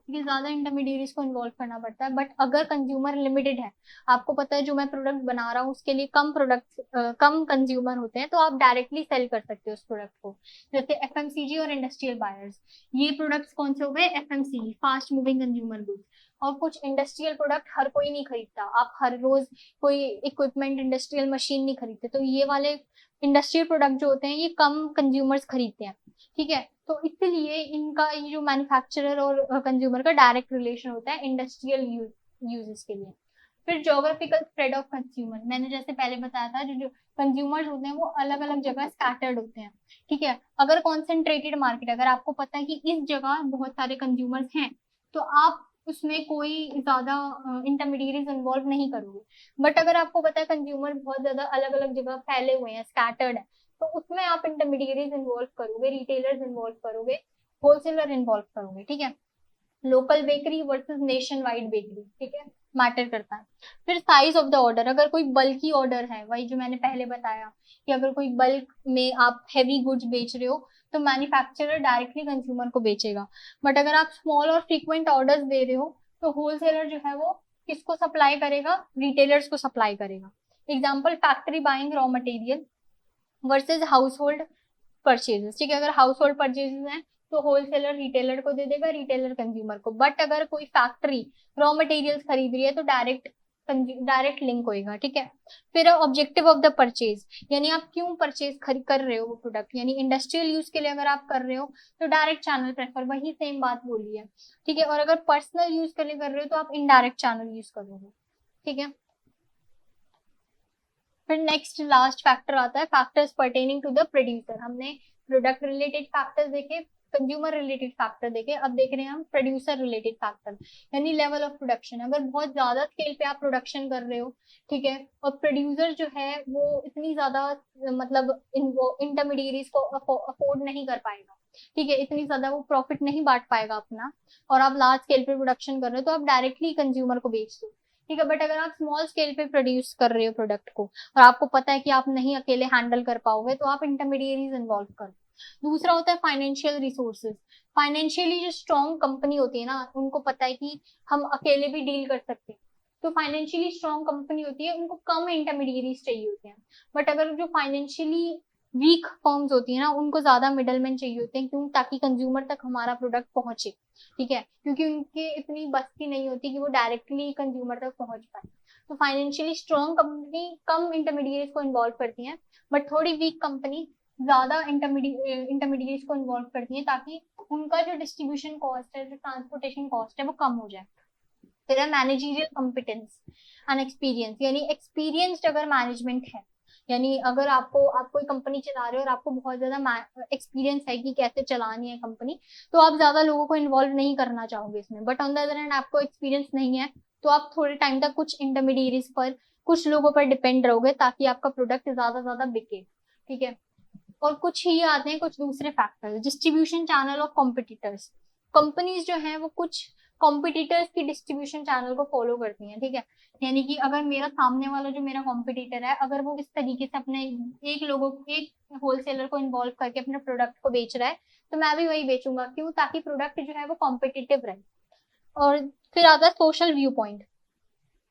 ये ज्यादा इंटरमीडिएरीज को इन्वॉल्व करना पड़ता है। बट अगर कंज्यूमर लिमिटेड है, आपको पता है जो मैं प्रोडक्ट बना रहा हूँ उसके लिए कम प्रोडक्ट कम कंज्यूमर होते हैं, तो आप डायरेक्टली सेल कर सकते हो उस प्रोडक्ट को। जैसे एफएमसीजी और इंडस्ट्रियल बायर्स, ये प्रोडक्ट्स कौन से हो गए? FMCG, fast moving consumer goods. और कुछ इंडस्ट्रियल प्रोडक्ट हर कोई नहीं खरीदता, आप हर रोज कोई इक्विपमेंट, इंडस्ट्रियल मशीन नहीं खरीदते, तो ये वाले इंडस्ट्रियल प्रोडक्ट जो होते हैं ये कम कंज्यूमर्स खरीदते हैं। ठीक है, तो इसलिए इनका ये जो मैन्युफैक्चरर और कंज्यूमर का डायरेक्ट रिलेशन होता है इंडस्ट्रियल यूजेस के लिए। फिर ज्योग्राफिकल स्प्रेड ऑफ कंज्यूमर, मैंने जैसे पहले बताया था, जो कंज्यूमर्स होते हैं वो अलग अलग जगह स्कैटर्ड होते हैं। ठीक है, अगर कॉन्सेंट्रेटेड मार्केट, अगर आपको पता है कि इस जगह बहुत सारे कंज्यूमर्स हैं, तो आप उसमें कोई ज्यादा इंटरमीडिएरीज इन्वॉल्व नहीं करोगे। बट अगर आपको पता है कंज्यूमर बहुत ज्यादा अलग अलग जगह फैले हुए हैं, स्कैटर्ड है, तो उसमें आप इंटरमीडिएरीज इन्वॉल्व करोगे, रिटेलर्स इन्वॉल्व करोगे, होलसेलर इन्वॉल्व करोगे। ठीक है, local bakery versus nation wide bakery, ठीक है, मैटर करता है। फिर साइज ऑफ द ऑर्डर, अगर कोई बल्की ऑर्डर है, वही जो मैंने पहले बताया कि अगर कोई बल्क में आप हैवी गुड्स बेच रहे हो तो मैन्युफैक्चरर डायरेक्टली कंज्यूमर को बेचेगा। बट अगर आप स्मॉल और फ्रीक्वेंट ऑर्डर्स दे रहे हो तो होलसेलर जो है वो किसको सप्लाई करेगा? रिटेलर्स को सप्लाई करेगा। Example, factory buying raw material versus house hold purchases. ठीक है, अगर हाउस होल्ड परचेजेस हैं तो होलसेलर रिटेलर को दे देगा, रिटेलर कंज्यूमर को। बट अगर कोई फैक्ट्री रॉ मटेरियल्स खरीद रही है तो डायरेक्ट लिंक होएगा। ठीक है, फिर ऑब्जेक्टिव ऑफ द परचेज, यानी आप क्यों परचेज कर रहे हो वो प्रोडक्ट, यानी इंडस्ट्रियल यूज के लिए अगर आप कर रहे हो तो डायरेक्ट चैनल प्रेफर, वही सेम बात बोली है। ठीक है, और अगर पर्सनल यूज के लिए कर रहे हो तो आप इनडायरेक्ट चैनल यूज करोगे। ठीक है, फिर नेक्स्ट लास्ट फैक्टर आता है factors pertaining to the producer. हमने प्रोडक्ट रिलेटेड फैक्टर्स देखे, कंज्यूमर रिलेटेड फैक्टर देखे, अब देख रहे हैं हम प्रोड्यूसर रिलेटेड फैक्टर, यानी लेवल ऑफ प्रोडक्शन। अगर बहुत ज्यादा स्केल पे आप प्रोडक्शन कर रहे हो, ठीक है, और प्रोड्यूसर जो है वो इतनी ज्यादा मतलब इंटरमीडिएरीज को अफोर्ड नहीं कर पाएगा, ठीक है, इतनी ज्यादा वो प्रॉफिट नहीं बांट पाएगा अपना, और आप लार्ज स्केल पे प्रोडक्शन कर रहे हो तो आप डायरेक्टली कंज्यूमर को बेच दो। ठीक है, बट अगर आप स्मॉल स्केल पे प्रोड्यूस कर रहे हो प्रोडक्ट को और आपको पता है कि आप नहीं अकेले हैंडल कर पाओगे, तो आप इंटरमीडिएरीज इन्वॉल्व करो। दूसरा होता है फाइनेंशियल रिसोर्सेज। फाइनेंशियली जो स्ट्रॉन्ग कंपनी होती है ना, उनको पता है कि हम अकेले भी डील कर सकते हैं, तो फाइनेंशियली स्ट्रॉन्ग कंपनी होती है उनको कम इंटरमीडिएरीज चाहिए होते हैं। बट अगर जो फाइनेंशियली वीक फर्म्स होती है ना, उनको ज्यादा मिडलमैन चाहिए होते हैं, क्यों? ताकि कंज्यूमर तक हमारा प्रोडक्ट पहुंचे। ठीक है, क्योंकि उनके इतनी बस्ती नहीं होती कि वो डायरेक्टली कंज्यूमर तक पहुंच पाए। तो फाइनेंशियली स्ट्रॉन्ग कंपनी कम इंटरमीडिएट को इन्वॉल्व करती है, बट थोड़ी वीक कंपनी ज्यादा इंटरमीडिएट को इन्वॉल्व करती है, ताकि उनका जो डिस्ट्रीब्यूशन कॉस्ट है, जो ट्रांसपोर्टेशन कॉस्ट है, वो कम हो जाए। फिर है मैनेजरियल कॉम्पिटेंस एंड एक्सपीरियंस, यानी एक्सपीरियंस्ड अगर मैनेजमेंट है, यानी अगर आप कोई कंपनी चला रहे हो और आपको बहुत ज्यादा एक्सपीरियंस है कि कैसे चलानी है कंपनी, तो आप ज्यादा लोगों को इन्वॉल्व नहीं करना चाहोगे इसमें। But on the other hand आपको एक्सपीरियंस नहीं है, तो आप थोड़े टाइम तक कुछ इंटरमीडिएरीज पर, कुछ लोगों पर डिपेंड रहोगे ताकि आपका प्रोडक्ट ज्यादा बिके, ठीक है। और कुछ ही आते हैं कुछ दूसरे factors, distribution channel of competitors. Companies जो है वो कुछ कॉम्पिटिटर्स की डिस्ट्रीब्यूशन चैनल को फॉलो करती हैं, ठीक है। यानी कि अगर मेरा सामने वाला जो मेरा कॉम्पिटिटर है, अगर वो इस तरीके से अपने एक होलसेलर को इन्वॉल्व करके अपने प्रोडक्ट को बेच रहा है, तो मैं भी वही बेचूंगा। क्यों? ताकि प्रोडक्ट जो है वो कॉम्पिटिटिव रहे। और फिर आता है सोशल व्यू पॉइंट,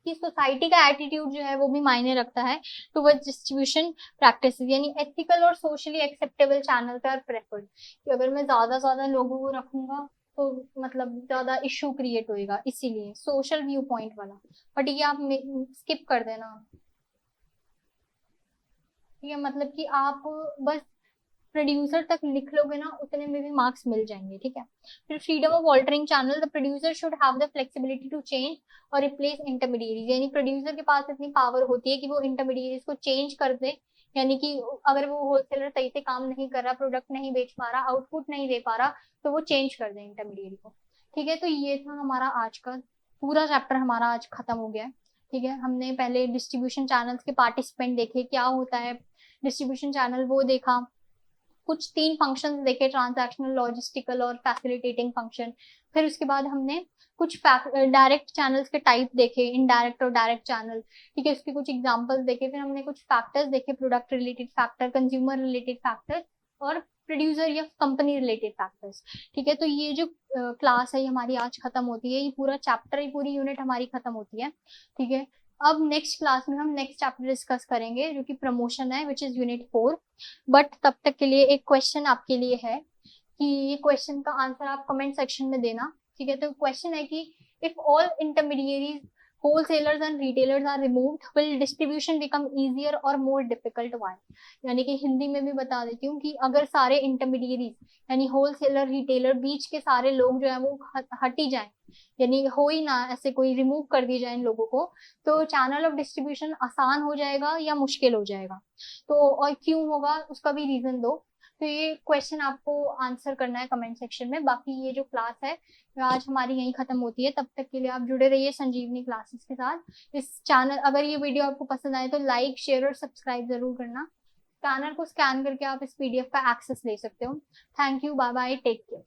कि सोसाइटी का एटीट्यूड जो है वो भी मायने रखता है टुवर्ड्स डिस्ट्रीब्यूशन प्रैक्टिसेस, यानी एथिकल और socially acceptable channel are preferred. कि अगर मैं ज्यादा लोगों को रखूंगा तो मतलब ज्यादा इश्यू क्रिएट होएगा, इसीलिए सोशल व्यू पॉइंट वाला। बट ये आप स्किप कर देना, ठीक है। मतलब कि आप बस प्रोड्यूसर तक लिख लोगे ना, उतने में भी मार्क्स मिल जाएंगे, ठीक है। फिर freedom of altering channel, the producer should have the flexibility to change और रिप्लेस इंटरमीडिएरीज, यानी प्रोड्यूसर के पास इतनी पावर होती है कि वो इंटरमीडिएरीज को चेंज कर दे। यानी कि अगर वो होलसेलर सही से काम नहीं कर रहा, प्रोडक्ट नहीं बेच पा रहा, आउटपुट नहीं दे पा रहा, तो वो चेंज कर दे इंटरमीडिएरी को, ठीक है। तो ये था हमारा आज का पूरा चैप्टर, हमारा आज खत्म हो गया है, ठीक है। हमने पहले डिस्ट्रीब्यूशन चैनल्स के पार्टिसिपेंट देखे, क्या होता है डिस्ट्रीब्यूशन चैनल, वो देखा। कुछ 3 फंक्शंस देखे, ट्रांजैक्शनल, लॉजिस्टिकल और फैसिलिटेटिंग फंक्शन। फिर उसके बाद हमने कुछ डायरेक्ट चैनल्स के टाइप देखे, इनडायरेक्ट और डायरेक्ट चैनल, ठीक है। उसके कुछ एग्जांपल्स देखे। फिर हमने कुछ फैक्टर्स देखे, product related factor, consumer related factors और प्रोड्यूसर या कंपनी रिलेटेड फैक्टर्स, ठीक है। तो ये जो क्लास है ये हमारी आज खत्म होती है, ये पूरा चैप्टर, ये पूरी यूनिट हमारी खत्म होती है, ठीक है। अब नेक्स्ट क्लास में हम नेक्स्ट चैप्टर डिस्कस करेंगे जो कि प्रमोशन है, विच इज यूनिट 4। बट तब तक के लिए एक क्वेश्चन आपके लिए है कि ये क्वेश्चन का आंसर आप कमेंट सेक्शन में देना, ठीक है। तो क्वेश्चन है कि if all intermediaries, wholesalers and retailers are removed, will distribution become easier or more difficult? Why? यानी कि हिंदी में भी बता देती हूँ कि अगर सारे इंटरमीडिएरीज यानी होलसेलर, रिटेलर, बीच के सारे लोग जो है वो हट ही जाए, यानी हो ही ना, ऐसे कोई रिमूव कर दी जाए इन लोगों को, तो चैनल ऑफ डिस्ट्रीब्यूशन आसान हो जाएगा या मुश्किल हो जाएगा? तो और क्यों होगा उसका भी रीजन दो। तो ये क्वेश्चन आपको आंसर करना है कमेंट सेक्शन में। बाकी ये जो क्लास है आज हमारी यहीं खत्म होती है, तब तक के लिए आप जुड़े रहिए संजीवनी क्लासेस के साथ। इस चैनल, अगर ये वीडियो आपको पसंद आए तो लाइक, शेयर और सब्सक्राइब जरूर करना। स्कैनर को स्कैन करके आप इस PDF का एक्सेस ले सकते हो। Thank you, bye bye, take care.